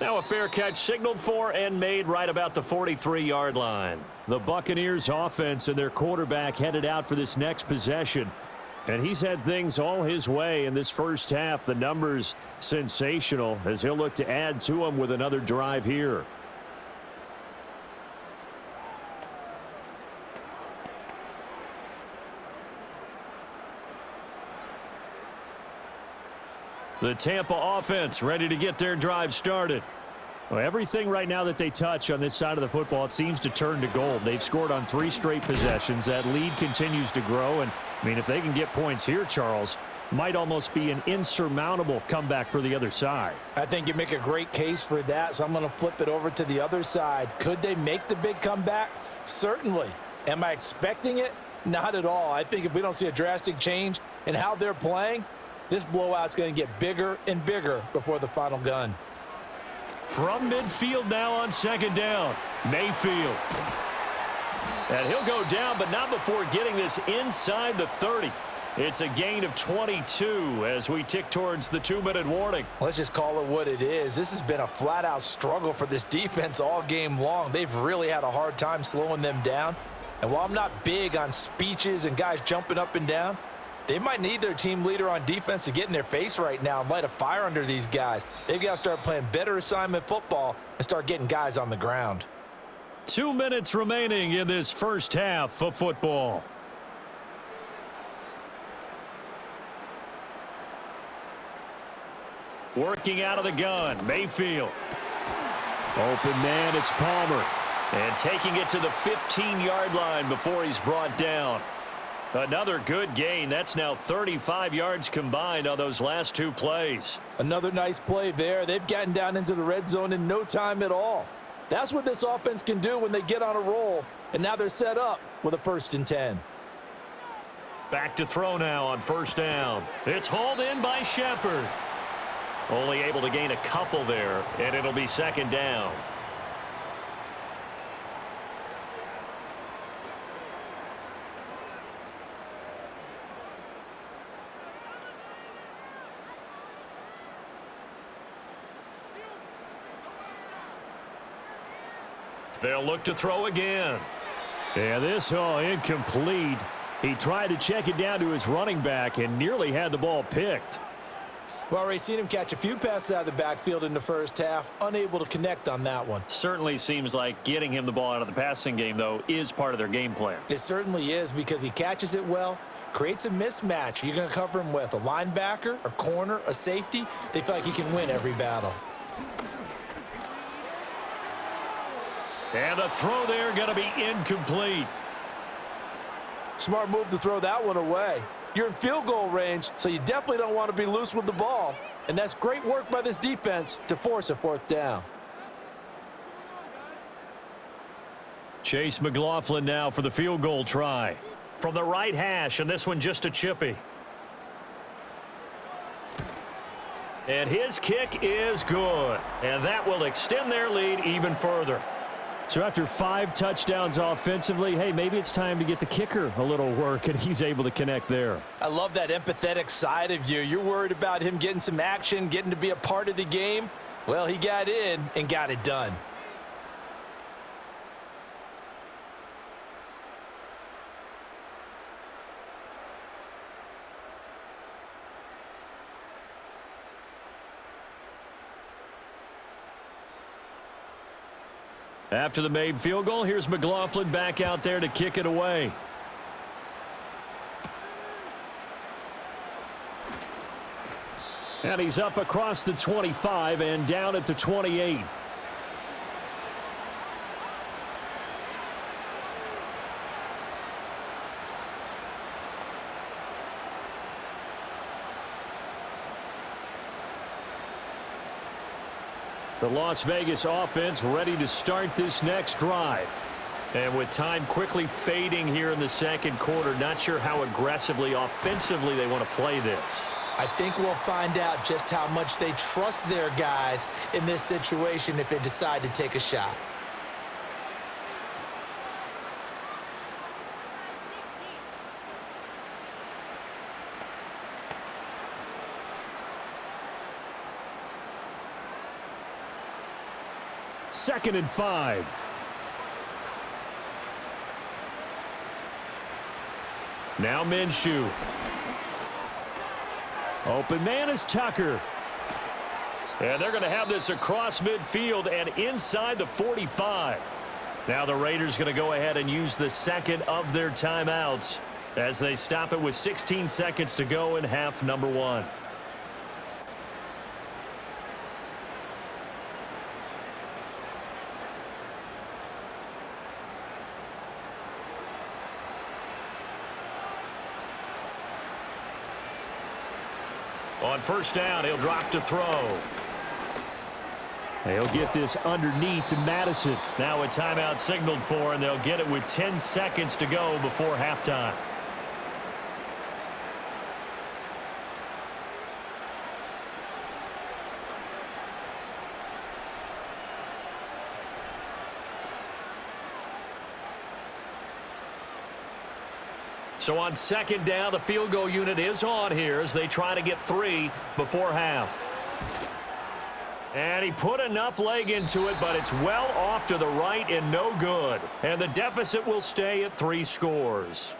Now a fair catch signaled for and made right about the 43-yard line. The Buccaneers offense and their quarterback headed out for this next possession. And he's had things all his way in this first half. The numbers sensational as he'll look to add to them with another drive here. The Tampa offense ready to get their drive started. Well, everything right now that they touch on this side of the football, it seems to turn to gold. They've scored on 3 straight possessions. That lead continues to grow. And, I mean, if they can get points here, Charles, might almost be an insurmountable comeback for the other side. I think you make a great case for that, so I'm going to flip it over to the other side. Could they make the big comeback? Certainly. Am I expecting it? Not at all. I think if we don't see a drastic change in how they're playing, this blowout's going to get bigger and bigger before the final gun. From midfield now on second down, Mayfield. And he'll go down, but not before getting this inside the 30. It's a gain of 22 as we tick towards the 2-minute warning. Let's just call it what it is. This has been a flat-out struggle for this defense all game long. They've really had a hard time slowing them down. And while I'm not big on speeches and guys jumping up and down, they might need their team leader on defense to get in their face right now and light a fire under these guys. They've got to start playing better assignment football and start getting guys on the ground. 2 minutes remaining in this first half of football. Working out of the gun, Mayfield. Open man, it's Palmer. And taking it to the 15-yard line before he's brought down. Another good gain. That's now 35 yards combined on those last 2 plays. Another nice play there. They've gotten down into the red zone in no time at all. That's what this offense can do when they get on a roll. And now they're set up with a 1st and 10. Back to throw now on first down. It's hauled in by Shepard. Only able to gain a couple there, and it'll be second down. They'll look to throw again. Yeah, this incomplete. He tried to check it down to his running back and nearly had the ball picked. We've already seen him catch a few passes out of the backfield in the first half, unable to connect on that one. Certainly seems like getting him the ball out of the passing game, though, is part of their game plan. It certainly is because he catches it well, creates a mismatch. You're going to cover him with a linebacker, a corner, a safety. They feel like he can win every battle. And the throw there going to be incomplete. Smart move to throw that one away. You're in field goal range, so you definitely don't want to be loose with the ball. And that's great work by this defense to force a 4th down. Chase McLaughlin now for the field goal try. From the right hash, and this one just a chippy. And his kick is good. And that will extend their lead even further. So after 5 touchdowns offensively, hey, maybe it's time to get the kicker a little work, and he's able to connect there. I love that empathetic side of you. You're worried about him getting some action, getting to be a part of the game. Well, he got in and got it done. After the made field goal, here's McLaughlin back out there to kick it away. And he's up across the 25 and down at the 28. The Las Vegas offense ready to start this next drive. And with time quickly fading here in the second quarter, not sure how aggressively, offensively they want to play this. I think we'll find out just how much they trust their guys in this situation if they decide to take a shot. 2nd and 5. Now Minshew. Open man is Tucker. And they're going to have this across midfield and inside the 45. Now the Raiders going to go ahead and use the second of their timeouts as they stop it with 16 seconds to go in half number 1. On first down, he'll drop to throw. They'll get this underneath to Madison. Now a timeout signaled for, and they'll get it with 10 seconds to go before halftime. So on second down, the field goal unit is on here as they try to get 3 before half. And he put enough leg into it, but it's well off to the right and no good. And the deficit will stay at 3 scores.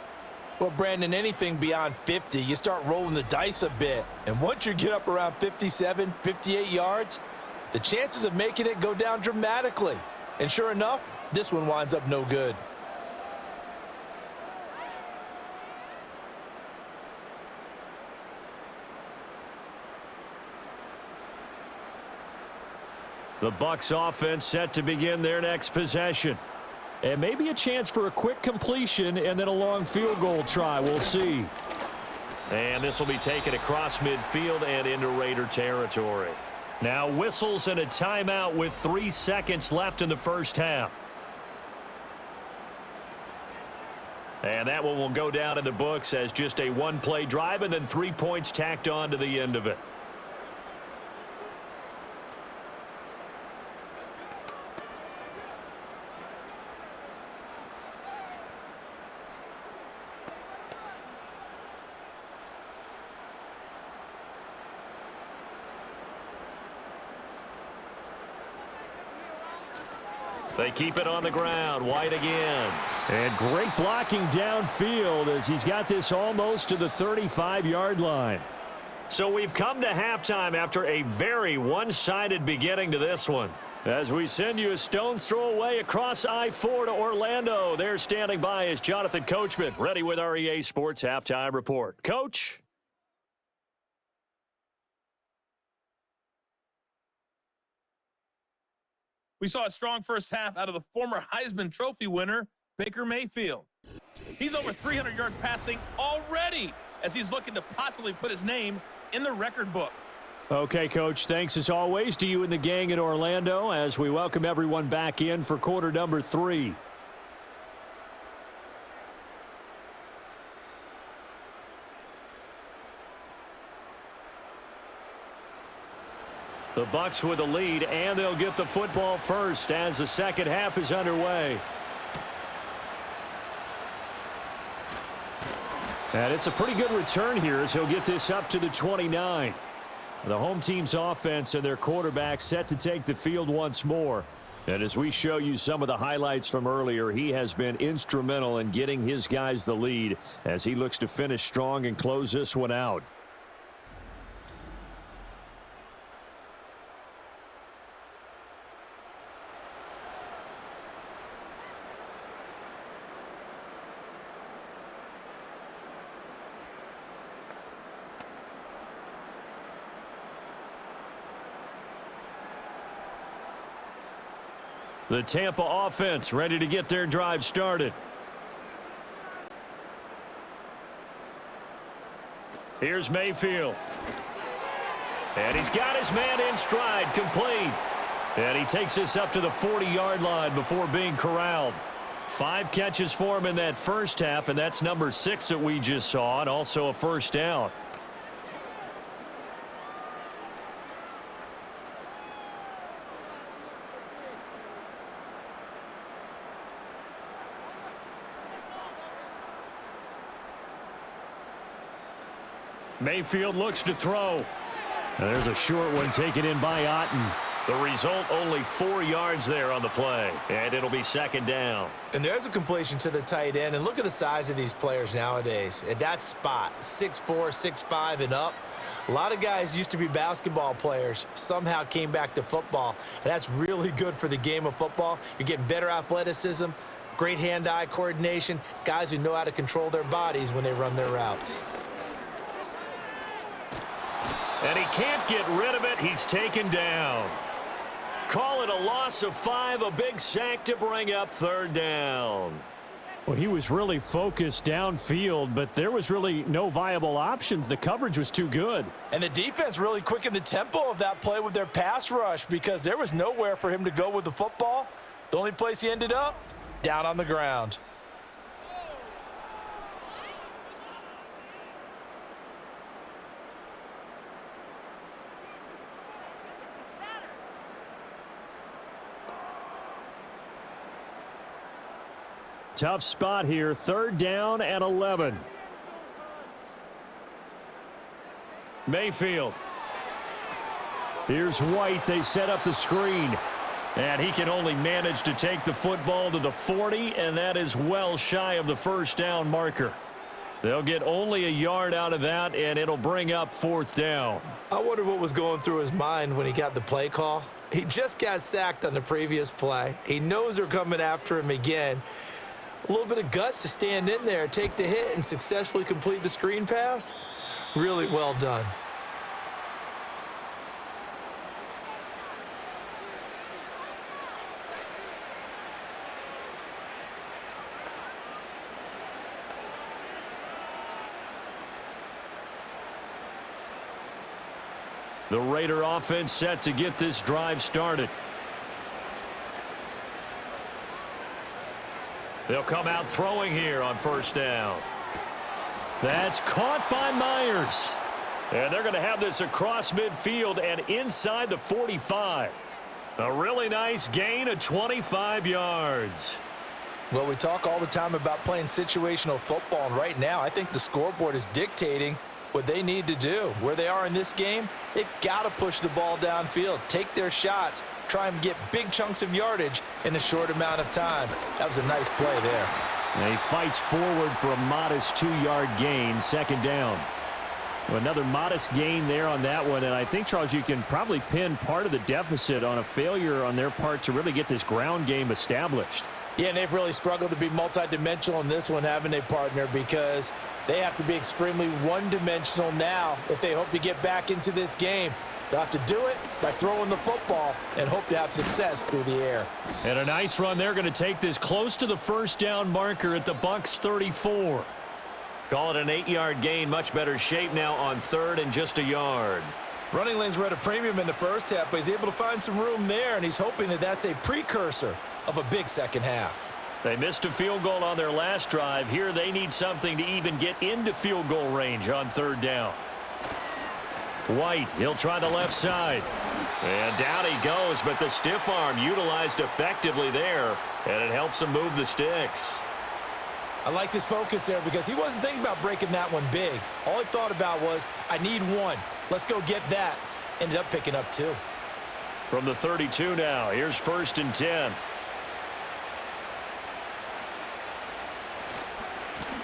Well, Brandon, anything beyond 50, you start rolling the dice a bit. And once you get up around 57, 58 yards, the chances of making it go down dramatically. And sure enough, this one winds up no good. The Bucs offense set to begin their next possession. And maybe a chance for a quick completion and then a long field goal try. We'll see. And this will be taken across midfield and into Raider territory. Now whistles and a timeout with 3 seconds left in the first half. And that one will go down in the books as just a one-play drive and then 3 points tacked on to the end of it. They keep it on the ground. White again. And great blocking downfield as he's got this almost to the 35-yard line. So we've come to halftime after a very one-sided beginning to this one. As we send you a stone's throw away across I-4 to Orlando. There standing by is Jonathan Coachman, ready with our EA Sports Halftime Report. Coach? We saw a strong first half out of the former Heisman Trophy winner, Baker Mayfield. He's over 300 yards passing already as he's looking to possibly put his name in the record book. Okay, Coach, thanks as always to you and the gang in Orlando as we welcome everyone back in for quarter number 3. The Bucs with the lead, and they'll get the football first as the second half is underway. And it's a pretty good return here as he'll get this up to the 29. The home team's offense and their quarterback set to take the field once more. And as we show you some of the highlights from earlier, he has been instrumental in getting his guys the lead as he looks to finish strong and close this one out. The Tampa offense ready to get their drive started. Here's Mayfield. And he's got his man in stride, complete. And he takes this up to the 40-yard line before being corralled. 5 catches for him in that first half, and that's number 6 that we just saw, and also a first down. Mayfield looks to throw. And there's a short one taken in by Otten. The result, only 4 yards there on the play, and it'll be second down. And there's a completion to the tight end, and look at the size of these players nowadays. At that spot, 6'4", 6'5", and up. A lot of guys used to be basketball players, somehow came back to football, and that's really good for the game of football. You're getting better athleticism, great hand-eye coordination, guys who know how to control their bodies when they run their routes. And he can't get rid of it. He's taken down. Call it a loss of 5, a big sack to bring up third down. Well, he was really focused downfield, but there was really no viable options. The coverage was too good. And the defense really quickened the tempo of that play with their pass rush because there was nowhere for him to go with the football. The only place he ended up, down on the ground. Tough spot here, third down and 11. Mayfield. Here's White. They set up the screen. And he can only manage to take the football to the 40, and that is well shy of the first down marker. They'll get only a yard out of that, and it'll bring up fourth down. I wonder what was going through his mind when he got the play call. He just got sacked on the previous play. He knows they're coming after him again. A little bit of guts to stand in there, take the hit, and successfully complete the screen pass. Really well done. The Raider offense set to get this drive started. They'll come out throwing here on first down. That's caught by Myers. And they're going to have this across midfield and inside the 45. A really nice gain of 25 yards. Well, we talk all the time about playing situational football, and right now I think the scoreboard is dictating what they need to do. Where they are in this game, they've got to push the ball downfield, take their shots, try and get big chunks of yardage in a short amount of time. That was a nice play there. And he fights forward for a modest 2-yard gain, second down. Another modest gain there on that one, and I think, Charles, you can probably pin part of the deficit on a failure on their part to really get this ground game established. Yeah, and they've really struggled to be multidimensional in this one, haven't they, partner? Because they have to be extremely one-dimensional now if they hope to get back into this game. They'll have to do it by throwing the football and hope to have success through the air. And a nice run. They're going to take this close to the first down marker at the Bucs 34. Call it an 8-yard gain. Much better shape now on third and just a yard. Running lanes were at a premium in the first half, but he's able to find some room there, and he's hoping that that's a precursor of a big second half. They missed a field goal on their last drive. Here they need something to even get into field goal range on third down. White, he'll try the left side. And down he goes, but the stiff arm utilized effectively there, and it helps him move the sticks. I liked his focus there because he wasn't thinking about breaking that one big. All he thought about was, I need one. Let's go get that. Ended up picking up 2. From the 32 now, here's first and 10.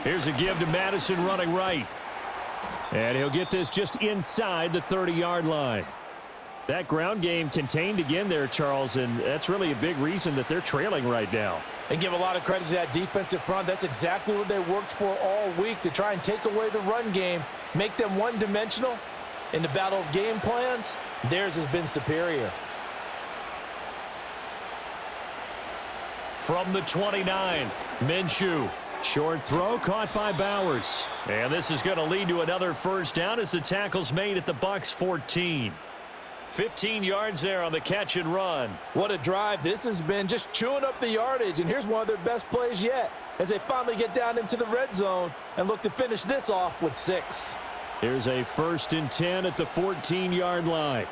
Here's a give to Madison running right. And he'll get this just inside the 30-yard line. That ground game contained again there, Charles, and that's really a big reason that they're trailing right now. And give a lot of credit to that defensive front. That's exactly what they worked for all week, to try and take away the run game, make them one-dimensional. In the battle of game plans, theirs has been superior. From the 29, Minshew. Short throw caught by Bowers. And this is going to lead to another first down as the tackle's made at the Bucs 14. 15 yards there on the catch and run. What a drive. This has been just chewing up the yardage, and here's one of their best plays yet as they finally get down into the red zone and look to finish this off with 6. Here's a first and 10 at the 14-yard line.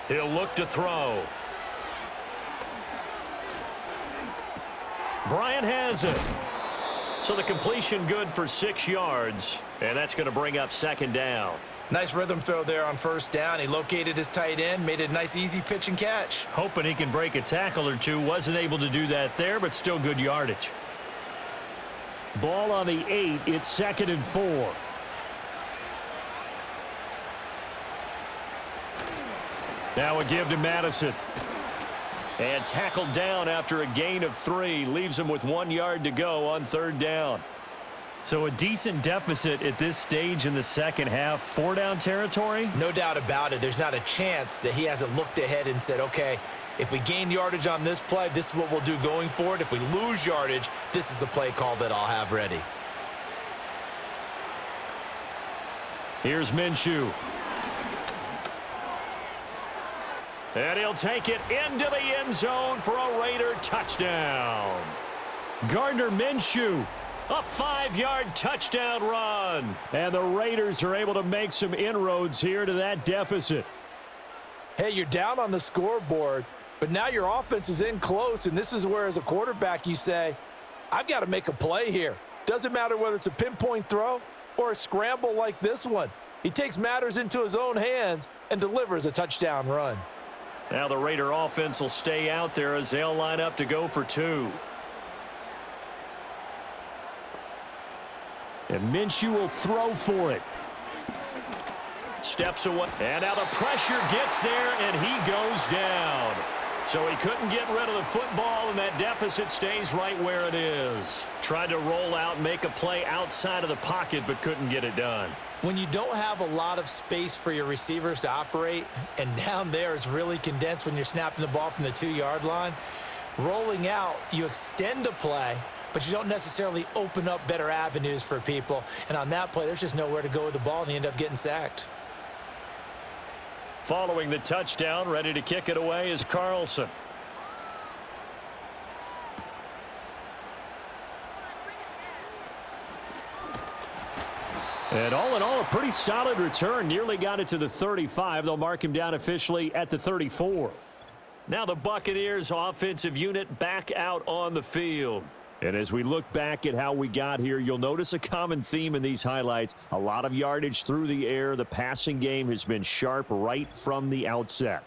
He'll look to throw. Bryant has it. So the completion good for 6 yards, and that's going to bring up second down. Nice rhythm throw there on first down. He located his tight end, made it a nice easy pitch and catch. Hoping he can break a tackle or two. Wasn't able to do that there, but still good yardage. Ball on the 8. It's 2nd and 4. Now a give to Madison. And tackled down after a gain of 3. Leaves him with 1 yard to go on 3rd down. So a decent deficit at this stage in the second half. 4-down territory? No doubt about it. There's not a chance that he hasn't looked ahead and said, okay, if we gain yardage on this play, this is what we'll do going forward. If we lose yardage, this is the play call that I'll have ready. Here's Minshew. And he'll take it into the end zone for a Raider touchdown. Gardner Minshew. A 5-yard touchdown run. And the Raiders are able to make some inroads here to that deficit. Hey, you're down on the scoreboard, but now your offense is in close, and this is where, as a quarterback, you say, I've got to make a play here. Doesn't matter whether it's a pinpoint throw or a scramble like this one. He takes matters into his own hands and delivers a touchdown run. Now the Raider offense will stay out there as they'll line up to go for 2. And Minshew will throw for it. Steps away. And now the pressure gets there, and he goes down. So he couldn't get rid of the football, and that deficit stays right where it is. Tried to roll out, make a play outside of the pocket, but couldn't get it done. When you don't have a lot of space for your receivers to operate, and down there it's really condensed when you're snapping the ball from the 2-yard line, rolling out, you extend a play, but you don't necessarily open up better avenues for people. And on that play, there's just nowhere to go with the ball, and you end up getting sacked. Following the touchdown, ready to kick it away is Carlson. And all in all, a pretty solid return. Nearly got it to the 35. They'll mark him down officially at the 34. Now the Buccaneers offensive unit back out on the field. And as we look back at how we got here, you'll notice a common theme in these highlights. A lot of yardage through the air. The passing game has been sharp right from the outset.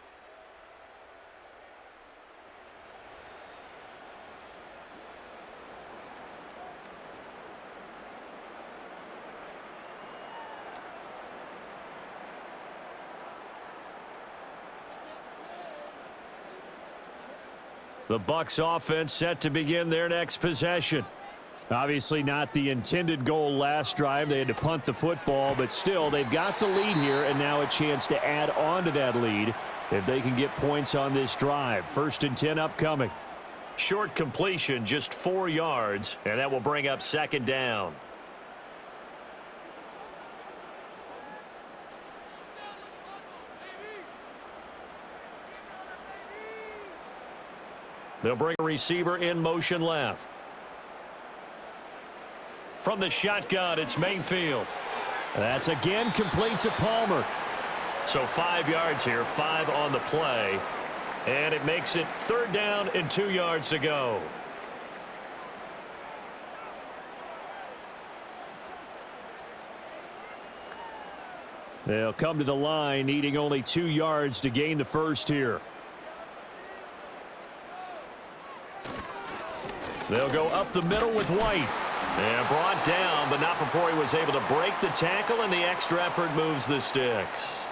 The Bucs offense set to begin their next possession. Obviously not the intended goal last drive. They had to punt the football, but still they've got the lead here, and now a chance to add on to that lead if they can get points on this drive. 1st and 10 upcoming. Short completion, just 4 yards, and that will bring up 2nd down. They'll bring a receiver in motion left. From the shotgun, it's Mayfield. That's again complete to Palmer. So 5 yards here, 5 on the play. And it makes it 3rd down and 2 yards to go. They'll come to the line, needing only 2 yards to gain the first here. They'll go up the middle with White. And brought down, but not before he was able to break the tackle, and the extra effort moves the sticks.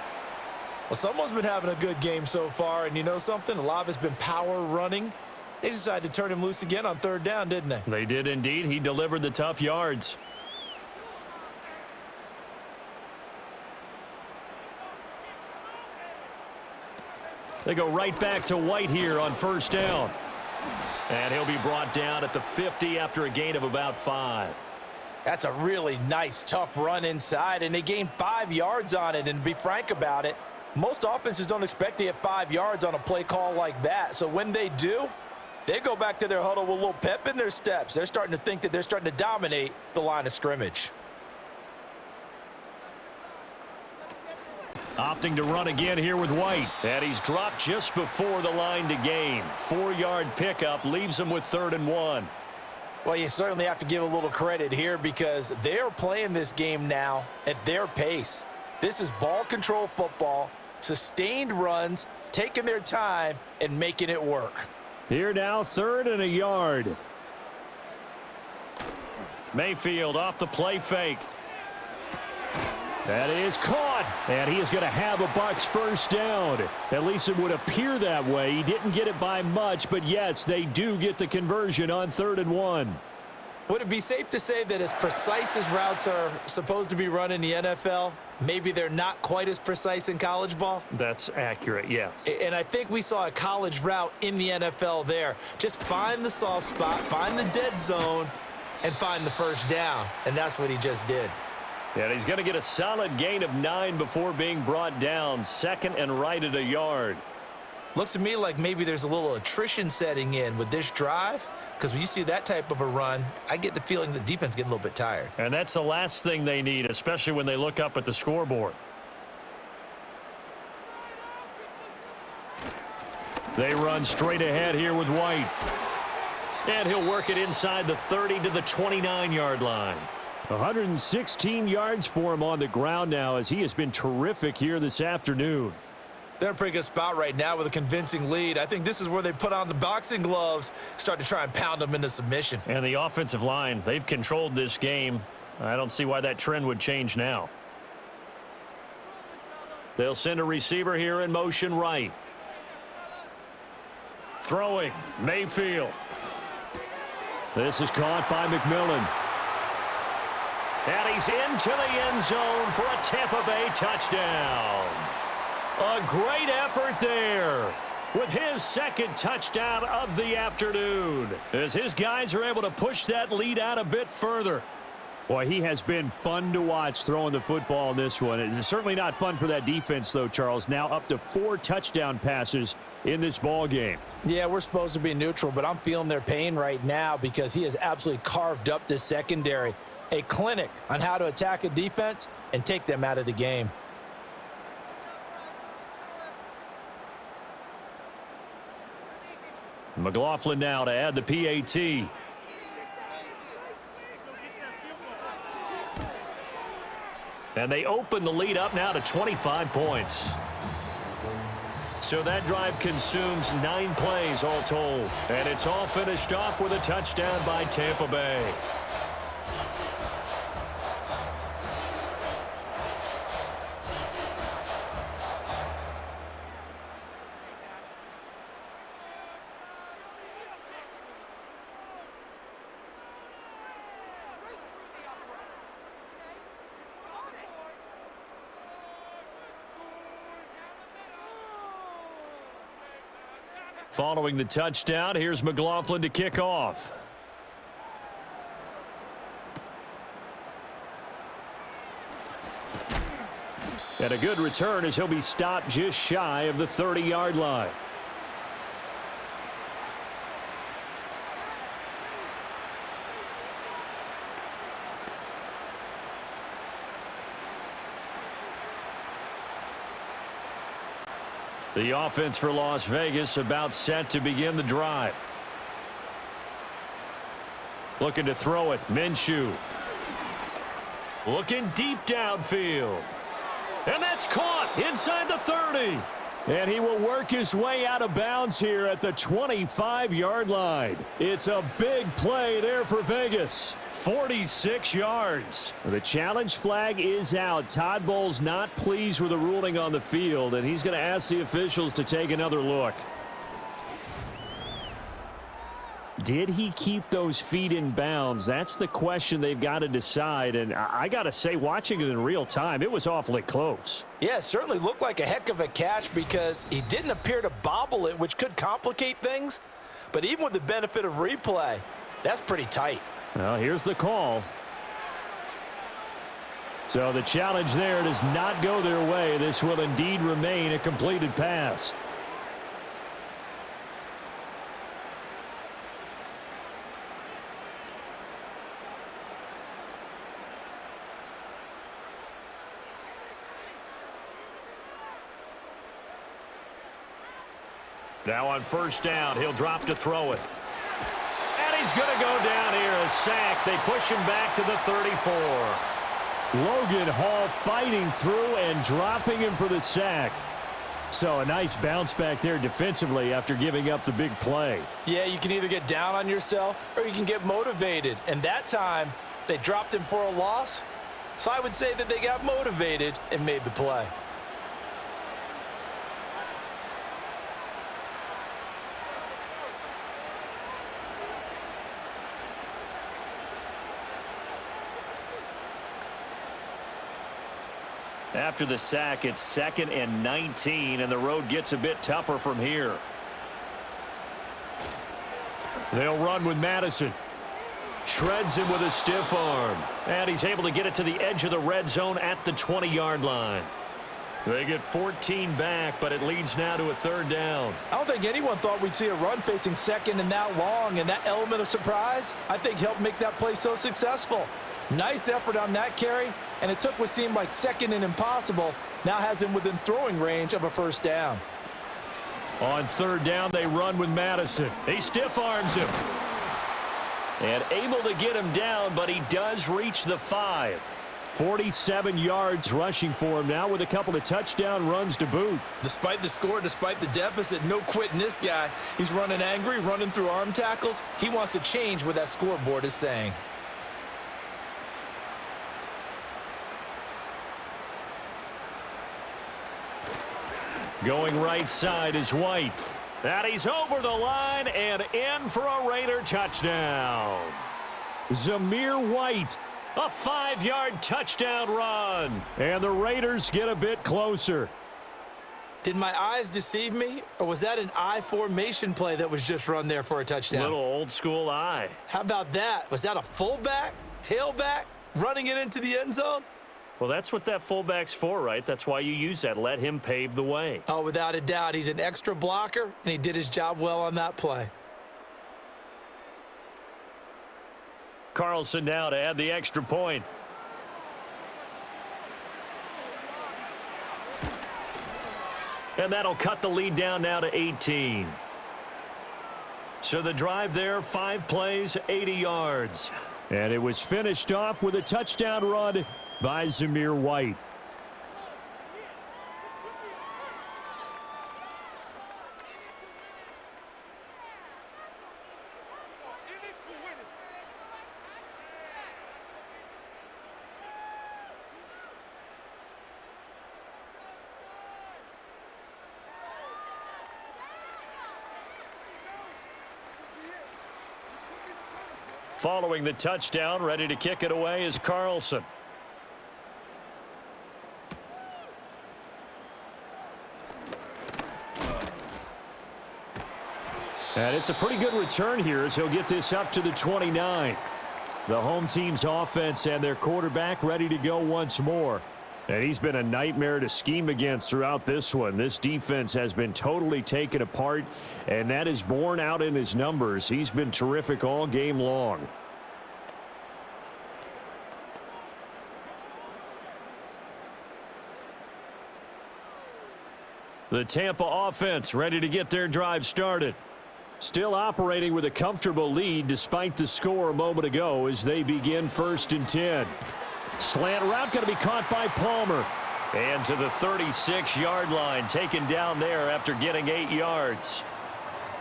Well, someone's been having a good game so far, and you know something? A lot of it's been power running. They decided to turn him loose again on 3rd down, didn't they? They did indeed. He delivered the tough yards. They go right back to White here on 1st down. And he'll be brought down at the 50 after a gain of about 5. That's a really nice, tough run inside, and they gained 5 yards on it. And to be frank about it, most offenses don't expect to get 5 yards on a play call like that. So when they do, they go back to their huddle with a little pep in their steps. They're starting to think that they're starting to dominate the line of scrimmage. Opting to run again here with White. And he's dropped just before the line to gain. 4-yard pickup leaves him with 3rd and 1. Well, you certainly have to give a little credit here because they're playing this game now at their pace. This is ball control football, sustained runs, taking their time, and making it work. Here now, 3rd and a yard. Mayfield off the play fake. That is caught, and he is going to have a Bucs first down. At least it would appear that way. He didn't get it by much, but yes, they do get the conversion on 3rd and 1. Would it be safe to say that as precise as routes are supposed to be run in the NFL, maybe they're not quite as precise in college ball? That's accurate, yeah. And I think we saw a college route in the NFL there. Just find the soft spot, find the dead zone, and find the first down. And that's what he just did. And he's going to get a solid gain of 9 before being brought down. 2nd and right at a yard. Looks to me like maybe there's a little attrition setting in with this drive, because when you see that type of a run, I get the feeling the defense getting a little bit tired. And that's the last thing they need, especially when they look up at the scoreboard. They run straight ahead here with White. And he'll work it inside the 30 to the 29-yard line. 116 yards for him on the ground now, as he has been terrific here this afternoon. They're in a pretty good spot right now with a convincing lead. I think this is where they put on the boxing gloves, start to try and pound them into submission. And the offensive line, they've controlled this game. I don't see why that trend would change now. They'll send a receiver here in motion right. Throwing, Mayfield. This is caught by McMillan. And he's into the end zone for a Tampa Bay touchdown. A great effort there with his 2nd touchdown of the afternoon, as his guys are able to push that lead out a bit further. Boy, he has been fun to watch throwing the football in this one. It's certainly not fun for that defense, though, Charles. Now up to 4 touchdown passes in this ball game. Yeah, we're supposed to be neutral, but I'm feeling their pain right now because he has absolutely carved up this secondary. A clinic on how to attack a defense and take them out of the game. McLaughlin now to add the PAT. And they open the lead up now to 25 points. So that drive consumes 9 plays all told. And it's all finished off with a touchdown by Tampa Bay. Following the touchdown, here's McLaughlin to kick off. And a good return as he'll be stopped just shy of the 30-yard line. The offense for Las Vegas about set to begin the drive. Looking to throw it. Minshew. Looking deep downfield. And that's caught inside the 30. And he will work his way out of bounds here at the 25-yard line. It's a big play there for Vegas. 46 yards. The challenge flag is out. Todd Bowles not pleased with the ruling on the field, and he's going to ask the officials to take another look. Did he keep those feet in bounds? That's the question they've got to decide. And I got to say, watching it in real time, it was awfully close. Yeah, it certainly looked like a heck of a catch because he didn't appear to bobble it, which could complicate things. But even with the benefit of replay, that's pretty tight. Well, here's the call. So the challenge there does not go their way. This will indeed remain a completed pass. Now on first down, he'll drop to throw it. And he's going to go down here, a sack. They push him back to the 34. Logan Hall fighting through and dropping him for the sack. So a nice bounce back there defensively after giving up the big play. Yeah, you can either get down on yourself or you can get motivated. And that time, they dropped him for a loss. So I would say that they got motivated and made the play. After the sack, it's 2nd and 19, and the road gets a bit tougher from here. They'll run with Madison. Shreds him with a stiff arm. And he's able to get it to the edge of the red zone at the 20-yard line. They get 14 back, but it leads now to a 3rd down. I don't think anyone thought we'd see a run facing 2nd and that long, and that element of surprise, I think, helped make that play so successful. Nice effort on that carry, and it took what seemed like 2nd and impossible, now has him within throwing range of a 1st down. On 3rd down, they run with Madison. He stiff arms him. And able to get him down, but he does reach the 5. 47 yards rushing for him now with a couple of touchdown runs to boot. Despite the score, despite the deficit, no quitting this guy. He's running angry, running through arm tackles. He wants to change what that scoreboard is saying. Going right side is White. And he's over the line and in for a Raider touchdown. Zamir White. A 5-yard touchdown run. And the Raiders get a bit closer. Did my eyes deceive me, or was that an I formation play that was just run there for a touchdown? Little old school eye. How about that? Was that a fullback, tailback, running it into the end zone? Well, that's what that fullback's for, right? That's why you use that. Let him pave the way. Oh, without a doubt. He's an extra blocker, and he did his job well on that play. Carlson now to add the extra point. And that'll cut the lead down now to 18. So the drive there, 5 plays, 80 yards. And it was finished off with a touchdown run by Zamir White. Following the touchdown, ready to kick it away is Carlson. And it's a pretty good return here as he'll get this up to the 29. The home team's offense and their quarterback ready to go once more. And he's been a nightmare to scheme against throughout this one. This defense has been totally taken apart, and that is borne out in his numbers. He's been terrific all game long. The Tampa offense ready to get their drive started. Still operating with a comfortable lead despite the score a moment ago as they begin 1st and 10. Slant route going to be caught by Palmer. And to the 36-yard line, taken down there after getting 8 yards.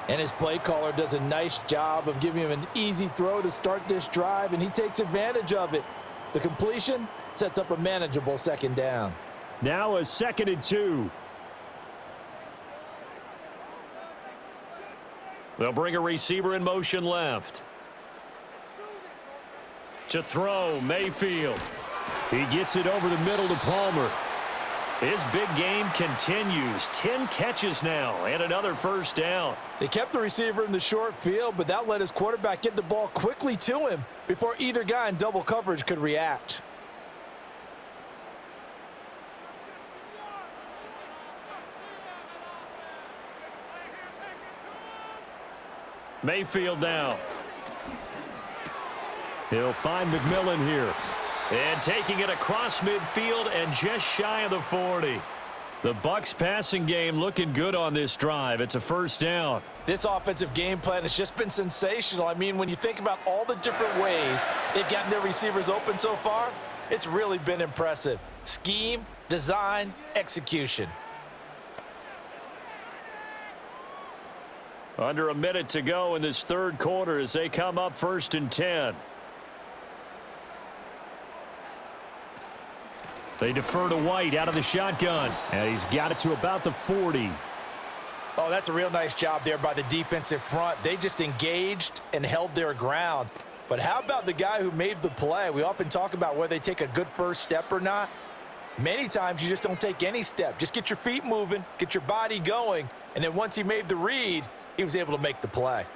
And his play caller does a nice job of giving him an easy throw to start this drive, and he takes advantage of it. The completion sets up a manageable 2nd down. Now a 2nd and 2. They'll bring a receiver in motion left. To throw, Mayfield. He gets it over the middle to Palmer. His big game continues. 10 catches now and another 1st down. They kept the receiver in the short field, but that let his quarterback get the ball quickly to him before either guy in double coverage could react. Mayfield now. He'll find McMillan here. And taking it across midfield and just shy of the 40. The Bucs passing game looking good on this drive. It's a 1st down. This offensive game plan has just been sensational. I mean, when you think about all the different ways they've gotten their receivers open so far, It's really been impressive. Scheme, design, execution. Under a minute to go in this third quarter as they come up 1st and 10. They defer to White out of the shotgun. And he's got it to about the 40. Oh, that's a real nice job there by the defensive front. They just engaged and held their ground. But how about the guy who made the play? We often talk about whether they take a good first step or not. Many times you just don't take any step. Just get your feet moving, get your body going, and then once he made the read, he was able to make the play.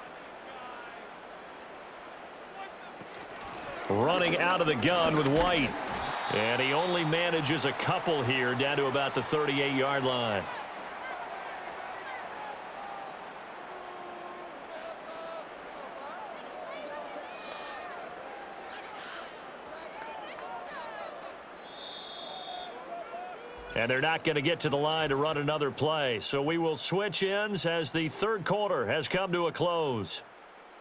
Running out of the gun with White. And he only manages a couple here down to about the 38-yard line. And they're not going to get to the line to run another play. So we will switch ends as the third quarter has come to a close.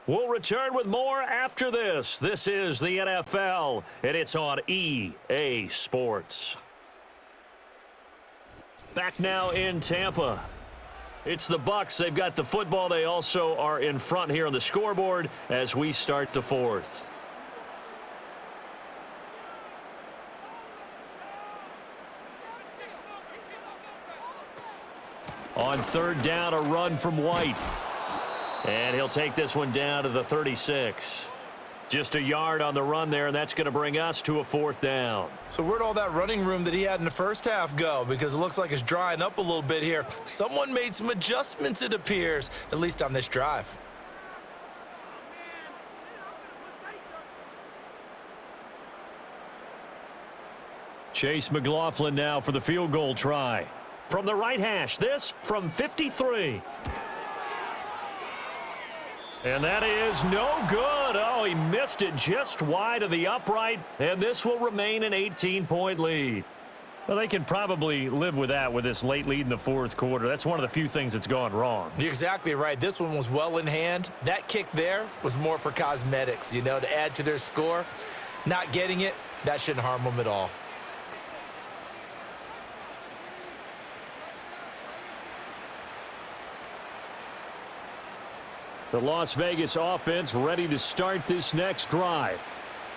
We'll return with more after this. This is the NFL, and it's on EA Sports. Back now in Tampa. It's the Bucs. They've got the football. They also are in front here on the scoreboard as we start the fourth. On third down, a run from White. And he'll take this one down to the 36. Just a yard on the run there, and that's going to bring us to a fourth down. So where'd all that running room that he had in the first half go? Because it looks like it's drying up a little bit here. Someone made some adjustments, it appears, at least on this drive. Chase McLaughlin now for the field goal try. From the right hash, this from 53. And that is no good. Oh, he missed it just wide of the upright, and this will remain an 18-point lead. Well, they can probably live with that with this late lead in the fourth quarter. That's one of the few things that's gone wrong. You're exactly right. This one was well in hand. That kick there was more for cosmetics, you know, to add to their score. Not getting it, that shouldn't harm them at all. The Las Vegas offense ready to start this next drive.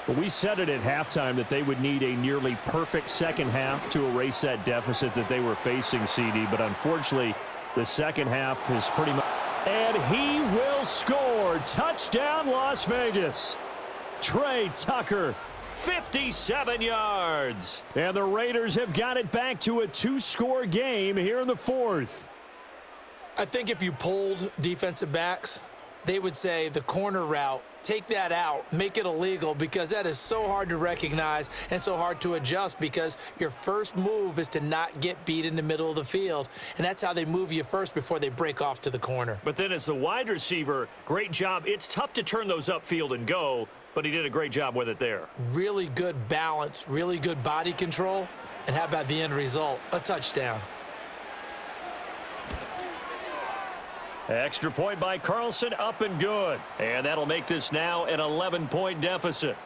But we said it at halftime that they would need a nearly perfect second half to erase that deficit that they were facing, CD. But unfortunately, the second half is pretty much... And he will score. Touchdown, Las Vegas. Trey Tucker, 57 yards. And the Raiders have got it back to a two-score game here in the fourth. I think if you polled defensive backs, they would say the corner route, take that out, make it illegal, because that is so hard to recognize and so hard to adjust, because your first move is to not get beat in the middle of the field, and that's how they move you first before they break off to the corner. But then as the wide receiver, great job. It's tough to turn those upfield and go, but he did a great job with it there. Really good balance, really good body control, and how about the end result? A touchdown. Extra point by Carlson, up and good. And that'll make this now an 11-point deficit.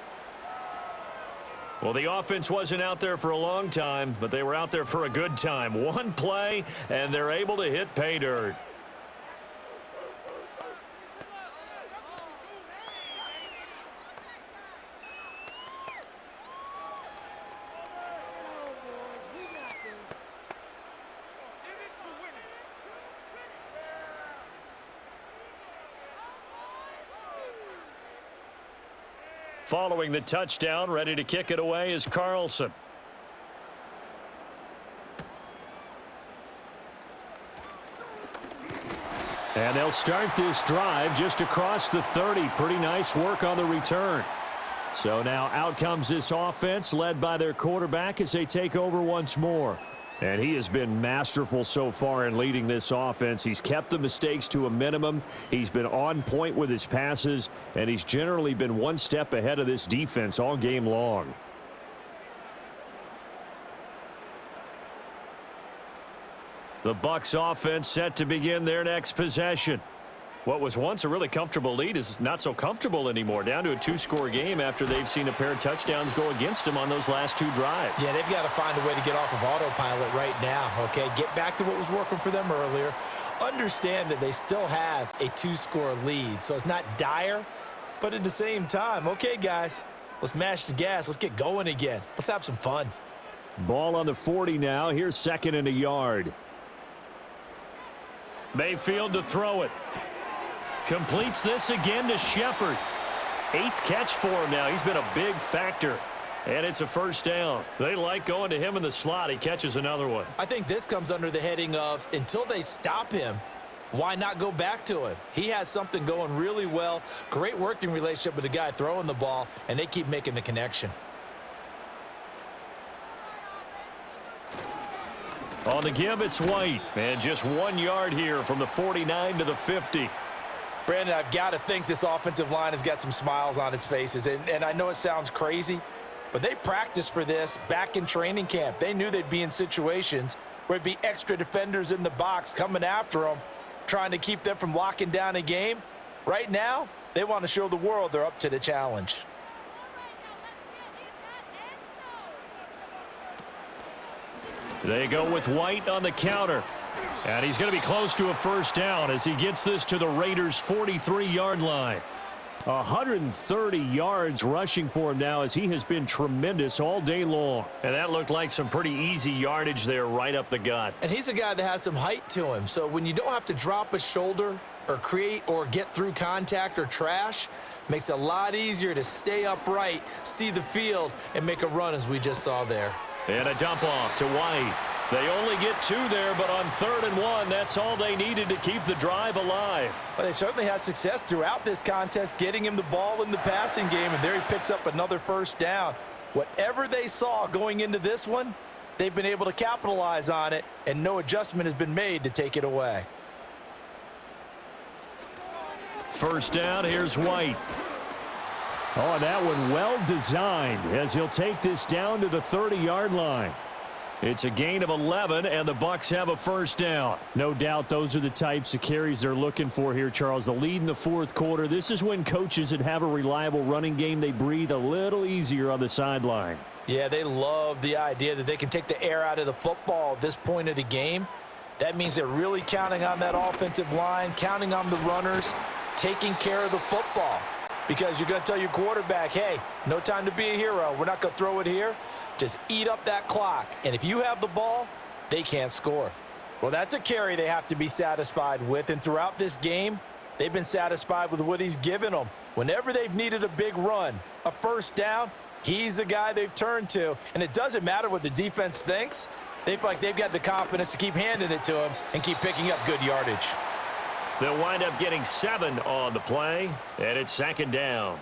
Well, the offense wasn't out there for a long time, but they were out there for a good time. One play, and they're able to hit pay dirt. Following the touchdown, ready to kick it away is Carlson. And they'll start this drive just across the 30. Pretty nice work on the return. So now out comes this offense led by their quarterback as they take over once more. And he has been masterful so far in leading this offense. He's kept the mistakes to a minimum. He's been on point with his passes, and he's generally been one step ahead of this defense all game long. The Bucs offense set to begin their next possession. What was once a really comfortable lead is not so comfortable anymore. Down to a 2-score game after they've seen a pair of touchdowns go against them on those last 2 drives. Yeah, they've got to find a way to get off of autopilot right now, okay? Get back to what was working for them earlier. Understand that they still have a 2-score lead, so it's not dire, but at the same time, okay, guys, let's mash the gas. Let's get going again. Let's have some fun. Ball on the 40 now. Here's 2nd and a yard. Mayfield to throw it. Completes this again to Shepard. 8th catch for him now. He's been a big factor. And it's a first down. They like going to him in the slot. He catches another one. I think this comes under the heading of until they stop him, why not go back to him? He has something going really well. Great working relationship with the guy throwing the ball, and they keep making the connection. On the give, it's White. And just 1 yard here from the 49 to the 50. Brandon, I've got to think this offensive line has got some smiles on its faces. And I know it sounds crazy, but they practiced for this back in training camp. They knew they'd be in situations where it'd be extra defenders in the box coming after them, trying to keep them from locking down a game. Right now, they want to show the world they're up to the challenge. They go with White on the counter. And he's going to be close to a first down as he gets this to the Raiders' 43-yard line. 130 yards rushing for him now as he has been tremendous all day long. And that looked like some pretty easy yardage there right up the gut. And he's a guy that has some height to him. So when you don't have to drop a shoulder or create or get through contact or trash, makes it a lot easier to stay upright, see the field, and make a run as we just saw there. And a dump off to White. They only get 2 there, but on 3rd and 1, that's all they needed to keep the drive alive. Well, they certainly had success throughout this contest, getting him the ball in the passing game, and there he picks up another first down. Whatever they saw going into this one, they've been able to capitalize on it, and no adjustment has been made to take it away. First down, here's White. Oh, that one well designed as he'll take this down to the 30-yard line. It's a gain of 11, and the Bucs have a first down. No doubt those are the types of carries they're looking for here, Charles. The lead in the 4th quarter. This is when coaches that have a reliable running game, they breathe a little easier on the sideline. Yeah, they love the idea that they can take the air out of the football at this point of the game. That means they're really counting on that offensive line, counting on the runners, taking care of the football. Because you're going to tell your quarterback, hey, no time to be a hero. We're not going to throw it here. Just eat up that clock. And if you have the ball, they can't score. Well, that's a carry they have to be satisfied with. And throughout this game, they've been satisfied with what he's given them. Whenever they've needed a big run, a first down, he's the guy they've turned to. And it doesn't matter what the defense thinks. They feel like they've got the confidence to keep handing it to him and keep picking up good yardage. They'll wind up getting 7 on the play, and it's 2nd down.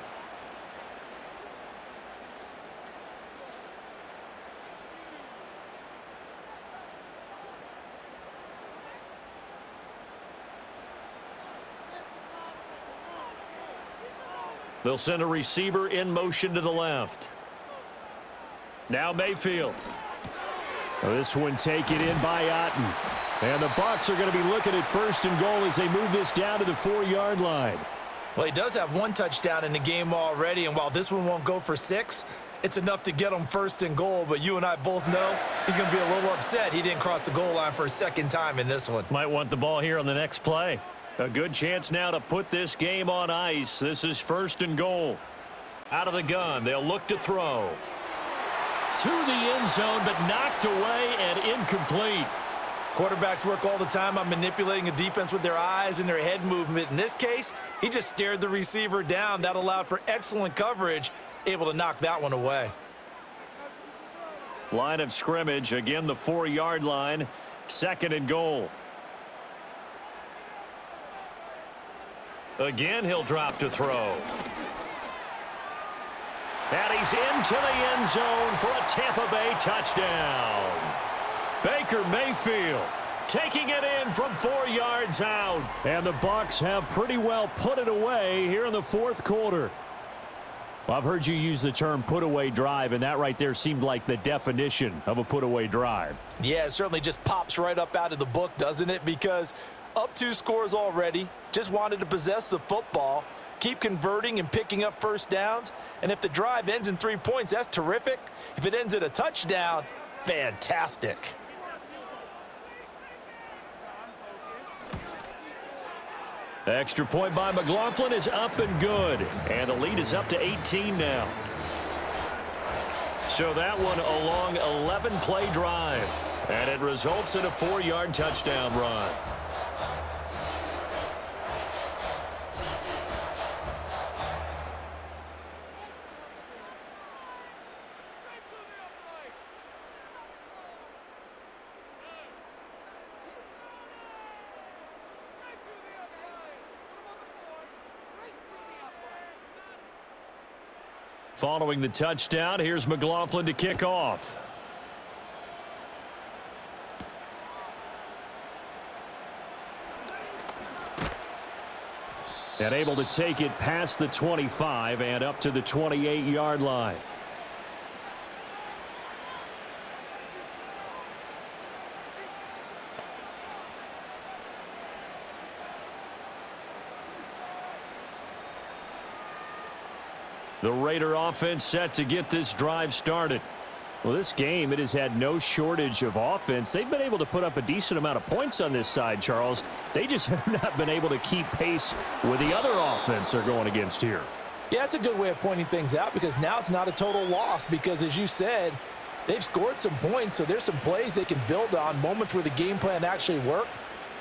They'll send a receiver in motion to the left. Now Mayfield. This one taken in by Otten. And the Bucs are going to be looking at 1st and goal as they move this down to the 4-yard line. Well, he does have 1 touchdown in the game already, and while this one won't go for 6, it's enough to get him 1st and goal. But you and I both know he's going to be a little upset he didn't cross the goal line for a 2nd time in this one. Might want the ball here on the next play. A good chance now to put this game on ice. This is 1st and goal. Out of the gun, they'll look to throw. To the end zone, but knocked away and incomplete. Quarterbacks work all the time on manipulating a defense with their eyes and their head movement. In this case, he just stared the receiver down. That allowed for excellent coverage, able to knock that one away. Line of scrimmage, again the 4-yard line, 2nd and goal. Again, he'll drop to throw. And he's into the end zone for a Tampa Bay touchdown. Baker Mayfield taking it in from 4 yards out. And the Bucs have pretty well put it away here in the 4th quarter. Well, I've heard you use the term put-away drive, and that right there seemed like the definition of a put-away drive. Yeah, it certainly just pops right up out of the book, doesn't it? Because Up 2 scores already. Just wanted to possess the football. Keep converting and picking up first downs. And if the drive ends in 3 points, that's terrific. If it ends in a touchdown, fantastic. Extra point by McLaughlin is up and good. And the lead is up to 18 now. So that one a long 11-play drive. And it results in a 4-yard touchdown run. Following the touchdown, here's McLaughlin to kick off. And able to take it past the 25 and up to the 28-yard line. The Raider offense set to get this drive started. Well, this game, it has had no shortage of offense. They've been able to put up a decent amount of points on this side, Charles. They just have not been able to keep pace with the other offense they're going against here. Yeah, it's a good way of pointing things out because now it's not a total loss because, as you said, they've scored some points, so there's some plays they can build on, moments where the game plan actually worked.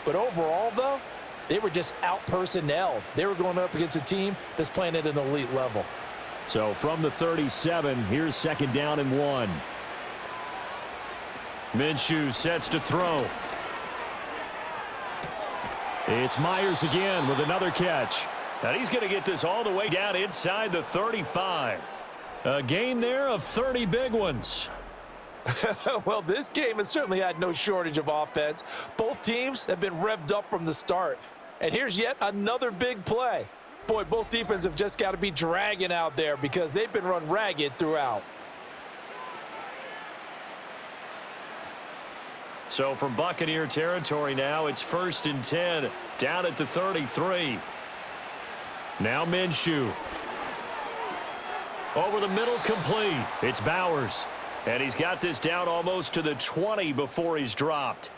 But overall, though, they were just out-personnelled. They were going up against a team that's playing at an elite level. So from the 37, here's 2nd down and 1. Minshew sets to throw. It's Myers again with another catch. And he's going to get this all the way down inside the 35. A gain there of 30 big ones. Well, this game has certainly had no shortage of offense. Both teams have been revved up from the start. And here's yet another big play. Boy, both defenses have just got to be dragging out there because they've been run ragged throughout. So from Buccaneer territory now, it's 1st and 10, down at the 33. Now Minshew. Over the middle, complete. It's Bowers. And he's got this down almost to the 20 before he's dropped.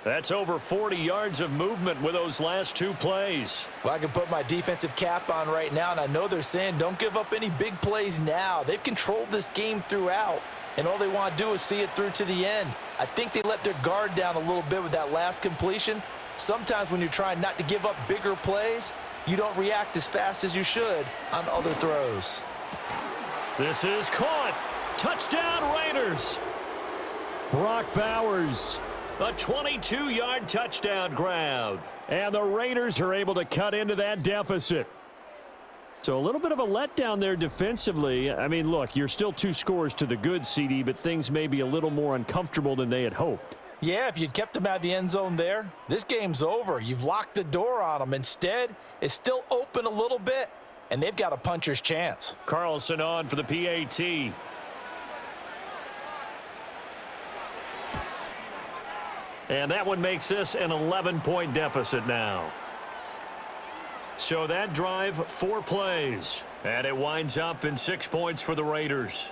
That's over 40 yards of movement with those last 2 plays. Well, I can put my defensive cap on right now, and I know they're saying don't give up any big plays now. They've controlled this game throughout, and all they want to do is see it through to the end. I think they let their guard down a little bit with that last completion. Sometimes when you're trying not to give up bigger plays, you don't react as fast as you should on other throws. This is caught. Touchdown, Raiders. Brock Bowers. A 22-yard touchdown grab. And the Raiders are able to cut into that deficit. So a little bit of a letdown there defensively. I mean, look, you're still 2 scores to the good, CD, but things may be a little more uncomfortable than they had hoped. Yeah, if you'd kept them out of the end zone there, this game's over. You've locked the door on them. Instead, it's still open a little bit, and they've got a puncher's chance. Carlson on for the PAT. And that one makes this an 11-point deficit now. So that drive, 4 plays. And it winds up in 6 points for the Raiders.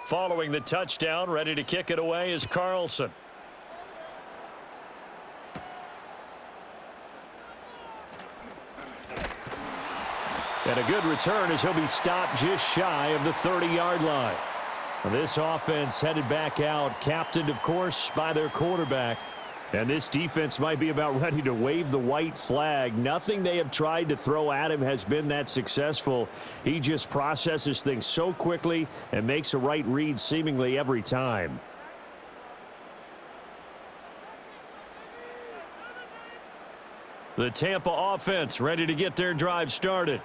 Following the touchdown, ready to kick it away is Carlson. And a good return as he'll be stopped just shy of the 30-yard line. This offense headed back out, captained, of course, by their quarterback. And this defense might be about ready to wave the white flag. Nothing they have tried to throw at him has been that successful. He just processes things so quickly and makes a right read seemingly every time. The Tampa offense ready to get their drive started.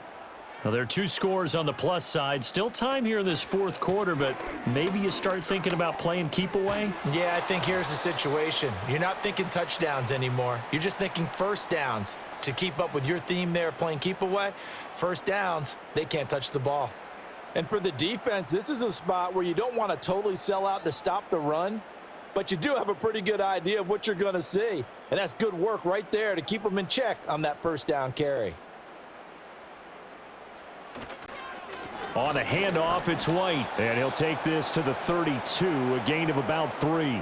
Well, there are two scores on the plus side. Still time here in this fourth quarter, but maybe you start thinking about playing keep away? Yeah, I think here's the situation. You're not thinking touchdowns anymore. You're just thinking first downs. To keep up with your theme there, playing keep away, first downs, they can't touch the ball. And for the defense, this is a spot where you don't want to totally sell out to stop the run, but you do have a pretty good idea of what you're going to see. And that's good work right there to keep them in check on that first down carry. On the handoff, it's White, and he'll take this to the 32, a gain of about 3.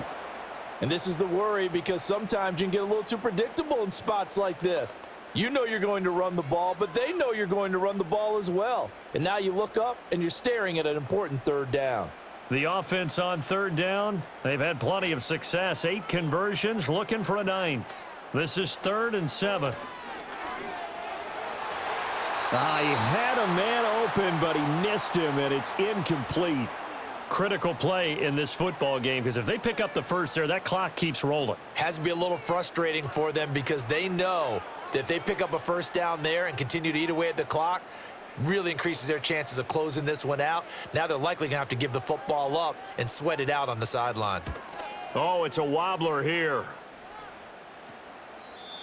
And this is the worry, because sometimes you can get a little too predictable in spots like this. You know you're going to run the ball, but they know you're going to run the ball as well. And now you look up, and you're staring at an important third down. The offense on third down, they've had plenty of success. 8 conversions, looking for a 9th. This is 3rd and 7. He had a man open, but he missed him, and it's incomplete. Critical play in this football game, because if they pick up the first there, that clock keeps rolling. Has to be a little frustrating for them because they know that if they pick up a first down there and continue to eat away at the clock, really increases their chances of closing this one out. Now they're likely going to have to give the football up and sweat it out on the sideline. Oh, it's a wobbler here.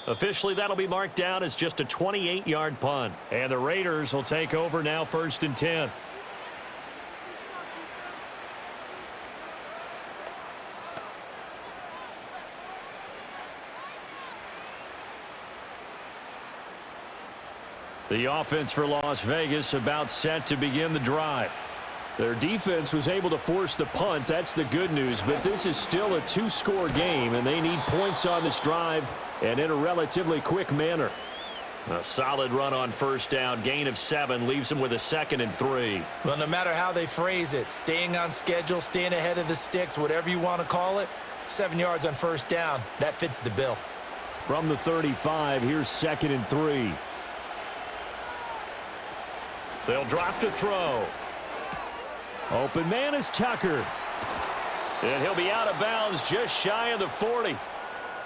Officially, that'll be marked down as just a 28-yard punt. And the Raiders will take over now, 1st and 10. The offense for Las Vegas about set to begin the drive. Their defense was able to force the punt. That's the good news. But this is still a 2-score game, and they need points on this drive and in a relatively quick manner. A solid run on first down. Gain of 7 leaves them with a 2nd and 3. Well, no matter how they phrase it, staying on schedule, staying ahead of the sticks, whatever you want to call it, 7 yards on first down, that fits the bill. From the 35, here's 2nd and 3. They'll drop to throw. Open man is Tucker. And he'll be out of bounds just shy of the 40.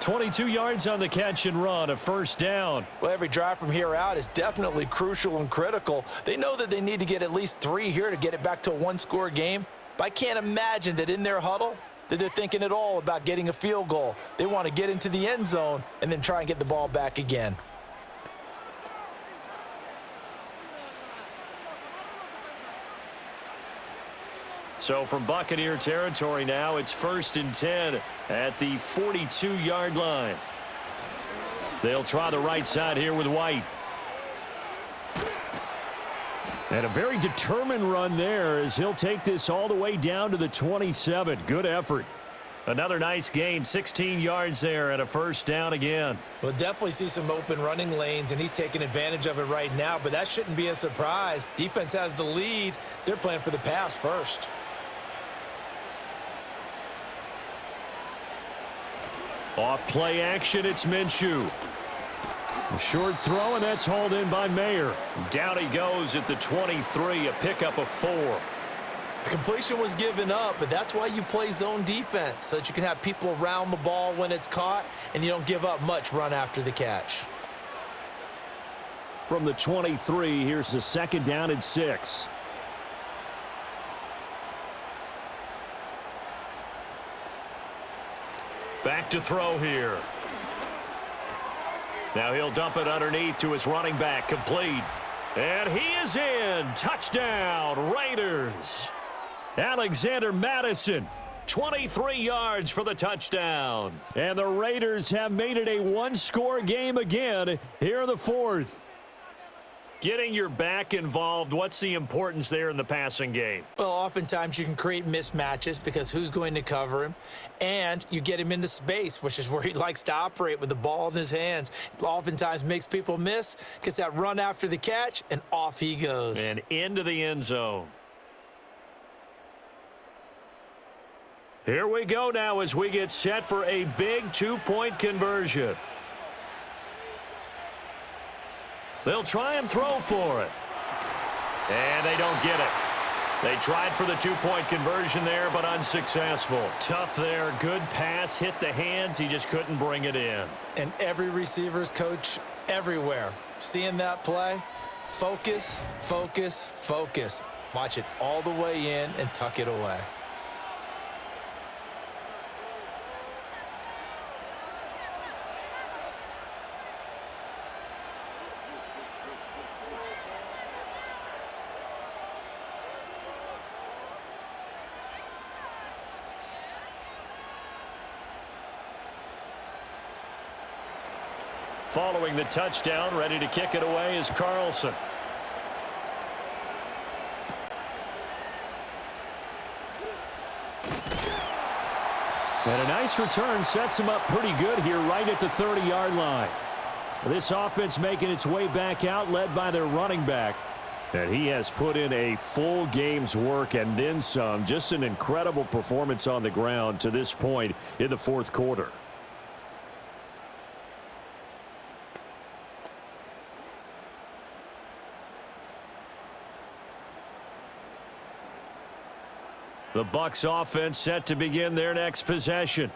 22 yards on the catch and run, a first down. Well, every drive from here out is definitely crucial and critical. They know that they need to get at least 3 here to get it back to a 1-score game. But I can't imagine that in their huddle that they're thinking at all about getting a field goal. They want to get into the end zone and then try and get the ball back again. So from Buccaneer territory now, it's 1st and 10 at the 42-yard line. They'll try the right side here with White. And a very determined run there as he'll take this all the way down to the 27. Good effort. Another nice gain, 16 yards there and a first down again. We'll definitely see some open running lanes, and he's taking advantage of it right now, but that shouldn't be a surprise. Defense has the lead. They're playing for the pass first. Off play action, it's Minshew. A short throw, and that's hauled in by Mayer. Down he goes at the 23, a pickup of 4. The completion was given up, but that's why you play zone defense, so that you can have people around the ball when it's caught, and you don't give up much run after the catch. From the 23, here's the 2nd down and 6. Back to throw here. Now he'll dump it underneath to his running back, complete. And he is in. Touchdown, Raiders. Alexander Madison, 23 yards for the touchdown. And the Raiders have made it a 1-score game again here in the 4th. Getting your back involved, what's the importance there in the passing game? Well, oftentimes you can create mismatches because who's going to cover him, and you get him into space, which is where he likes to operate with the ball in his hands. It oftentimes makes people miss, gets that run after the catch, and off he goes. And into the end zone. Here we go now as we get set for a big 2-point conversion. They'll try and throw for it. And they don't get it. They tried for the 2-point conversion there, but unsuccessful. Tough there. Good pass. Hit the hands. He just couldn't bring it in. And every receiver's coach everywhere, seeing that play, Focus, focus, focus. Watch it all the way in and tuck it away. Following the touchdown, ready to kick it away is Carlson. And a nice return sets him up pretty good here right at the 30-yard line. This offense making its way back out, led by their running back. And he has put in a full game's work and then some. Just an incredible performance on the ground to this point in the fourth quarter. The Bucs offense set to begin their next possession.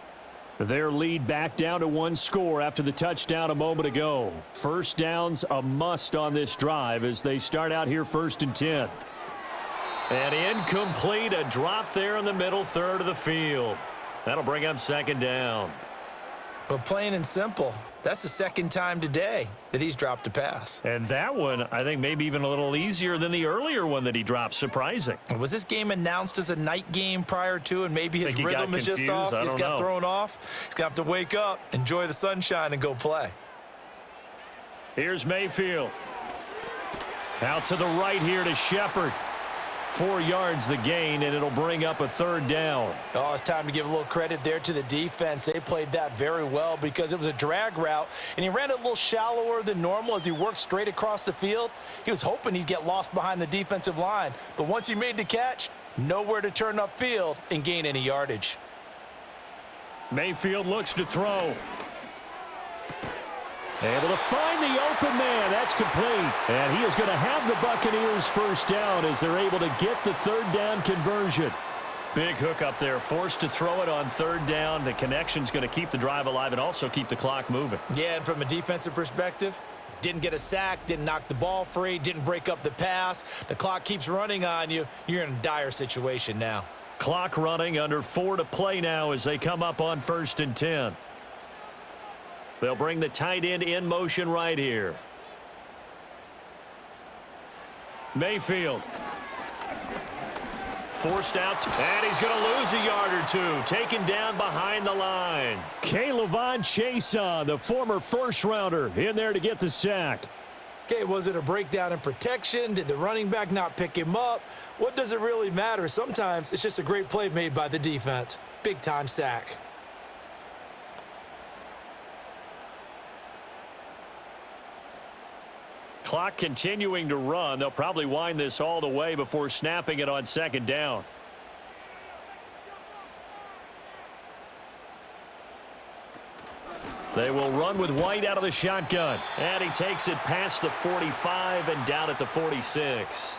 Their lead back down to one score after the touchdown a moment ago. First down's a must on this drive as they start out here 1st and 10. And incomplete, a drop there in the middle third of the field. That'll bring up 2nd down. But plain and simple, that's the 2nd time today that he's dropped a pass. And that one, I think, maybe even a little easier than the earlier one that he dropped. Surprising. Was this game announced as a night game prior to, and maybe his rhythm is just off? He's got thrown off. He's going to have to wake up, enjoy the sunshine, and go play. Here's Mayfield. Out to the right here to Shepard. 4 yards the gain, and it'll bring up a 3rd down. Oh, it's time to give a little credit there to the defense. They played that very well because it was a drag route, and he ran it a little shallower than normal as he worked straight across the field. He was hoping he'd get lost behind the defensive line, but once he made the catch, nowhere to turn upfield and gain any yardage. Mayfield looks to throw. Able to find the open man. That's complete. And he is going to have the Buccaneers first down as they're able to get the 3rd down conversion. Big hook up there. Forced to throw it on 3rd down. The connection's going to keep the drive alive and also keep the clock moving. Yeah, and from a defensive perspective, didn't get a sack, didn't knock the ball free, didn't break up the pass. The clock keeps running on you. You're in a dire situation now. Clock running, under 4 to play now as they come up on 1st and 10. They'll bring the tight end in motion right here. Mayfield. Forced out, and he's going to lose a yard or two. Taken down behind the line. K'Lavon Chaisson, the former first-rounder, in there to get the sack. Okay, was it a breakdown in protection? Did the running back not pick him up? What does it really matter? Sometimes it's just a great play made by the defense. Big-time sack. Clock continuing to run. They'll probably wind this all the way before snapping it on 2nd down. They will run with White out of the shotgun. And he takes it past the 45 and down at the 46.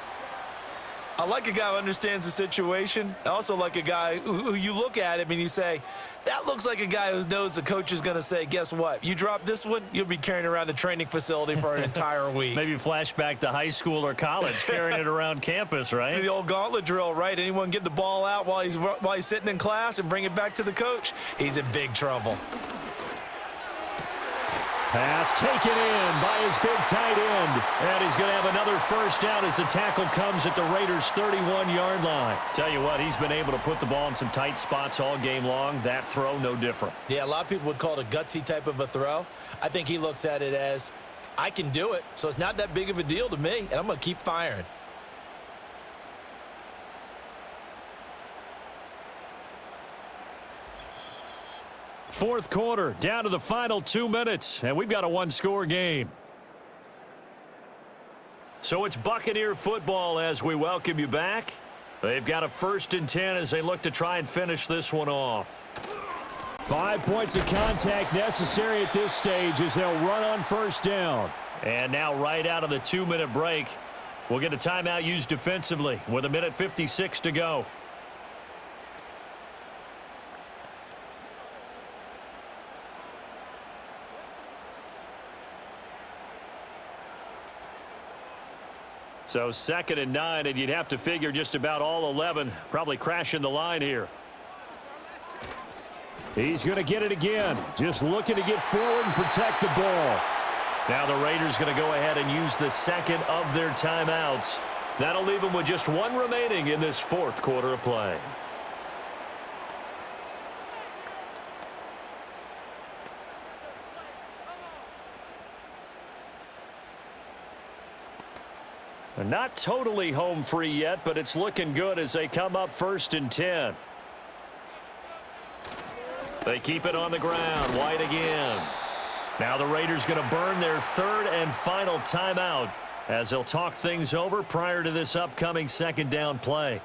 I like a guy who understands the situation. I also like a guy who you look at him and you say, that looks like a guy who knows the coach is going to say, guess what? You drop this one, you'll be carrying around the training facility for an entire week. Maybe flashback to high school or college, carrying it around campus, right? The old gauntlet drill, right? Anyone get the ball out while he's sitting in class and bring it back to the coach, he's in big trouble. Pass taken in by his big tight end. And he's going to have another first down as the tackle comes at the Raiders' 31-yard line. Tell you what, he's been able to put the ball in some tight spots all game long. That throw, no different. Yeah, a lot of people would call it a gutsy type of a throw. I think he looks at it as, I can do it, so it's not that big of a deal to me, and I'm going to keep firing. Fourth quarter, down to the final 2 minutes, and we've got a one-score game. So it's Buccaneer football as we welcome you back. They've got a 1st and 10 as they look to try and finish this one off. 5 points of contact necessary at this stage as they'll run on 1st down. And now right out of the 2-minute break, we'll get a timeout used defensively with 1:56 to go. So 2nd and 9, and you'd have to figure just about all 11 probably crashing the line here. He's going to get it again. Just looking to get forward and protect the ball. Now the Raiders going to go ahead and use the second of their timeouts. That'll leave them with just one remaining in this 4th quarter of play. They're not totally home free yet, but it's looking good as they come up 1st and 10. They keep it on the ground. White again. Now the Raiders going to burn their 3rd and final timeout as they'll talk things over prior to this upcoming 2nd down play.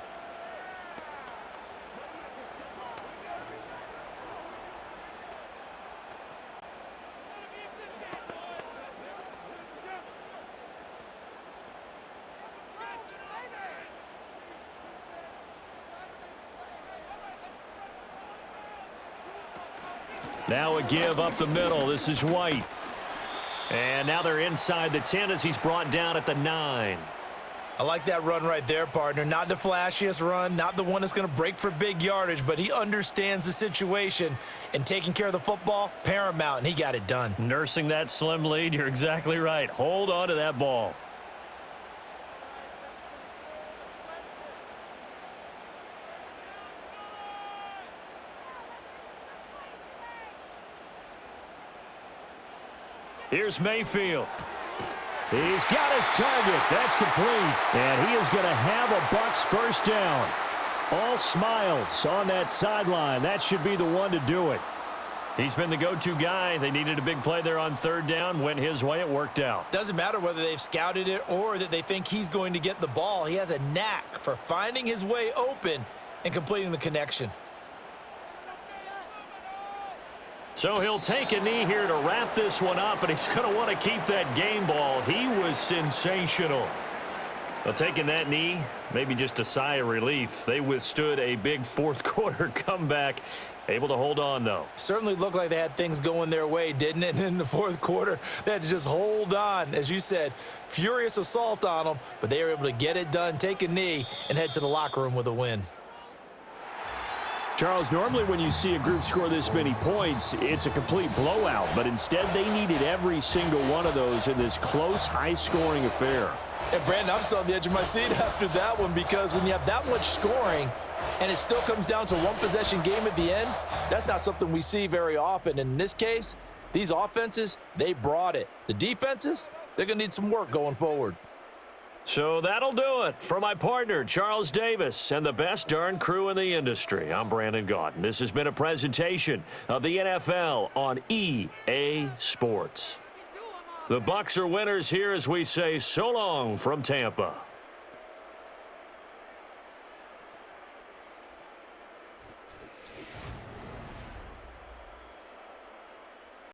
Now a give up the middle. This is White. And now they're inside the 10 as he's brought down at the 9. I like that run right there, partner. Not the flashiest run, not the one that's going to break for big yardage, but he understands the situation, and taking care of the football, paramount, and he got it done. Nursing that slim lead, you're exactly right. Hold on to that ball. Here's Mayfield. He's got his target. That's complete. And he is going to have a Bucs 1st down. All smiles on that sideline. That should be the one to do it. He's been the go-to guy. They needed a big play there on 3rd down. Went his way. It worked out. Doesn't matter whether they've scouted it or that they think he's going to get the ball. He has a knack for finding his way open and completing the connection. So he'll take a knee here to wrap this one up, and he's going to want to keep that game ball. He was sensational. Well, taking that knee, maybe just a sigh of relief. They withstood a big 4th quarter comeback. Able to hold on, though. Certainly looked like they had things going their way, didn't it? And in the 4th quarter, they had to just hold on. As you said, furious assault on them, but they were able to get it done, take a knee, and head to the locker room with a win. Charles, normally when you see a group score this many points, it's a complete blowout. But instead, they needed every single one of those in this close, high-scoring affair. And, Brandon, I'm still on the edge of my seat after that one, because when you have that much scoring and it still comes down to one possession game at the end, that's not something we see very often. In this case, these offenses, they brought it. The defenses, they're going to need some work going forward. So that'll do it for my partner, Charles Davis, and the best darn crew in the industry. I'm Brandon Gaudin. This has been a presentation of the NFL on EA Sports. The Bucs are winners here as we say so long from Tampa.